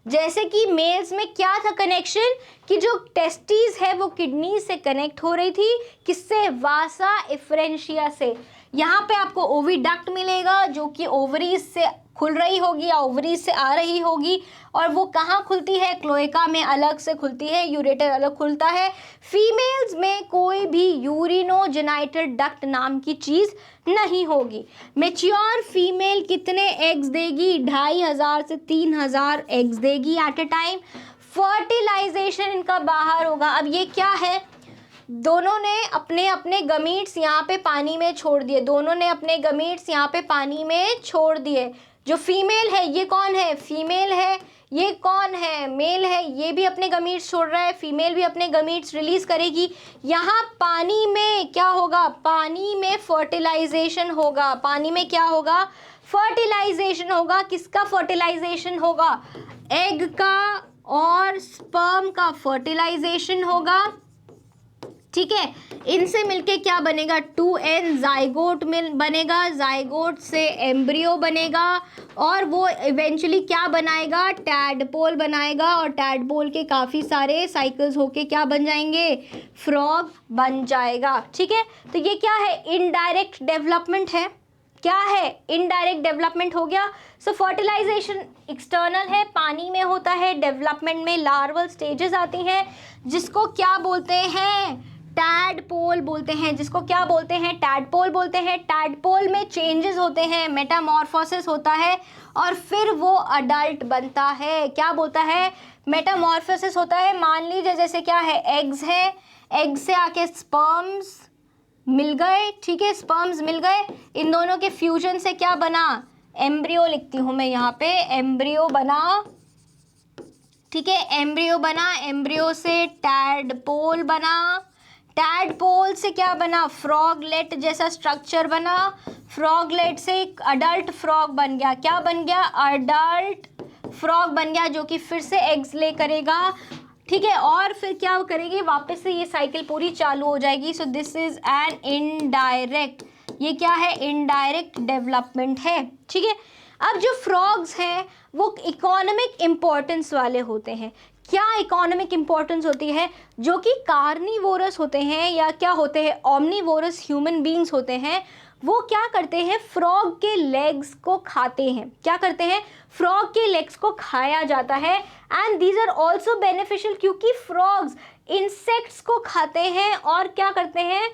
जैसे कि मेल्स में क्या था कनेक्शन, कि जो टेस्टिस है वो किडनी से कनेक्ट हो रही थी, किससे, वासा एफरेंशिया से। यहाँ पे आपको ओविडक्ट मिलेगा जो कि ओवरीज से खुल रही होगी या ओवरीज से आ रही होगी, और वो कहाँ खुलती है, क्लोएका में अलग से खुलती है, यूरेटर अलग खुलता है। फीमेल्स में कोई भी यूरिनोजेनाइटल डक्ट नाम की चीज़ नहीं होगी। मैच्योर फीमेल कितने एग्स देगी, 2500 से 3000 एग्स देगी एट ए टाइम। फर्टिलाइजेशन इनका बाहर होगा। अब ये क्या है, दोनों ने अपने अपने गमीट्स यहाँ पे पानी में छोड़ दिए, जो फीमेल है ये कौन है, फीमेल है, ये कौन है, मेल है, ये भी अपने गमीट्स छोड़ रहा है, फीमेल भी अपने गमीट्स रिलीज करेगी। यहाँ पानी में क्या होगा, पानी में फर्टिलाइजेशन होगा, पानी में क्या होगा, फर्टिलाइजेशन होगा। किसका फर्टिलाइजेशन होगा, एग का और स्पर्म का फर्टिलाइजेशन होगा, ठीक है। इनसे मिलके क्या बनेगा, 2n जाइगोट में बनेगा, जाइगोट से एम्ब्रियो बनेगा और वो इवेंचुअली क्या बनाएगा, टैडपोल बनाएगा और टैडपोल के काफ़ी सारे साइकिल्स होके क्या बन जाएंगे, फ्रॉग बन जाएगा, ठीक है। तो ये क्या है, इनडायरेक्ट डेवलपमेंट है, क्या है, इनडायरेक्ट डेवलपमेंट हो गया। सो फर्टिलाइजेशन एक्सटर्नल है, पानी में होता है, डेवलपमेंट में लार्वल स्टेजेस आती हैं जिसको क्या बोलते हैं, टैडपोल बोलते हैं, जिसको क्या बोलते हैं, टैडपोल बोलते हैं। टैडपोल में चेंजेस होते हैं, मेटामॉर्फोसिस होता है और फिर वो अडल्ट बनता है। क्या बोलता है, मेटामॉर्फोसिस होता है। मान लीजिए जैसे क्या है, एग्स है, एग से आके स्पर्म्स मिल गए, ठीक है, स्पर्म्स मिल गए, इन दोनों के फ्यूजन से क्या बना, एम्ब्रियो लिखती हूँ मैं यहाँ पे, एम्ब्रियो बना, ठीक है, एम्ब्रियो बना, एम्ब्रियो से टैडपोल बना, टैडपोल से क्या बना, फ्रॉगलेट जैसा स्ट्रक्चर बना, फ्रॉगलेट से एक अडल्ट फ्रॉग बन गया, क्या बन गया, अडल्ट फ्रॉग बन गया, जो कि फिर से एग्स ले करेगा, ठीक है, और फिर क्या करेगी, वापस से ये साइकिल पूरी चालू हो जाएगी। So this is an indirect, ये क्या है, इनडायरेक्ट डेवलपमेंट है, ठीक है। अब जो फ्रॉग्स हैं वो इकोनॉमिक इम्पोर्टेंस वाले होते हैं। क्या इकोनॉमिक इम्पोर्टेंस होती है, जो कि कार्निवोरस होते हैं या क्या होते हैं, ओमनीवोरस ह्यूमन बींग्स होते हैं, वो क्या करते हैं, फ्रॉग के लेग्स को खाते हैं। क्या करते हैं, फ्रॉग के लेग्स को खाया जाता है। And these are also beneficial, क्योंकि फ्रॉग्स इंसेक्ट्स को खाते हैं और क्या करते हैं,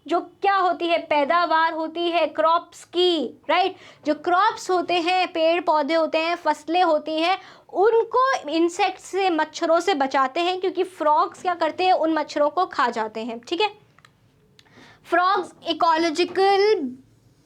जो क्या होती है, पैदावार होती है क्रॉप्स की, राइट। जो क्रॉप्स होते हैं, पेड़ पौधे होते हैं, फसलें होती हैं, उनको इंसेक्ट्स से, मच्छरों से बचाते हैं, क्योंकि फ्रॉग्स क्या करते हैं, उन मच्छरों को खा जाते हैं, ठीक है। फ्रॉग्स इकोलॉजिकल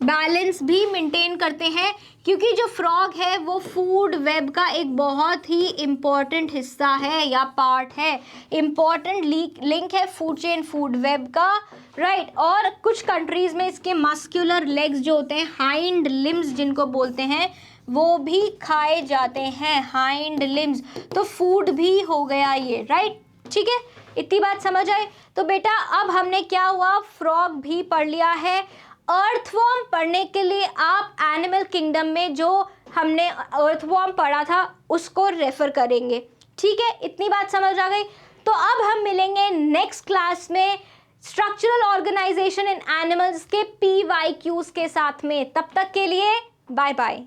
बैलेंस भी मेंटेन करते हैं, क्योंकि जो फ्रॉग है वो फूड वेब का एक बहुत ही इम्पॉर्टेंट हिस्सा है या पार्ट है, इम्पॉर्टेंट लिंक है फूड चेन, फूड वेब का, राइट। और कुछ कंट्रीज़ में इसके मस्कुलर लेग्स जो होते हैं, हाइंड लिम्स जिनको बोलते हैं, वो भी खाए जाते हैं, हाइंड लिम्स, तो फूड भी हो गया ये, राइट, ठीक है। इतनी बात समझ आए। तो बेटा अब हमने क्या हुआ, फ्रॉग भी पढ़ लिया है। अर्थवॉर्म पढ़ने के लिए आप एनिमल किंगडम में जो हमने अर्थवॉर्म पढ़ा था उसको रेफर करेंगे, ठीक है। इतनी बात समझ आ गई। तो अब हम मिलेंगे नेक्स्ट क्लास में स्ट्रक्चरल ऑर्गेनाइजेशन इन एनिमल्स के PYQs के साथ में। तब तक के लिए बाय बाय।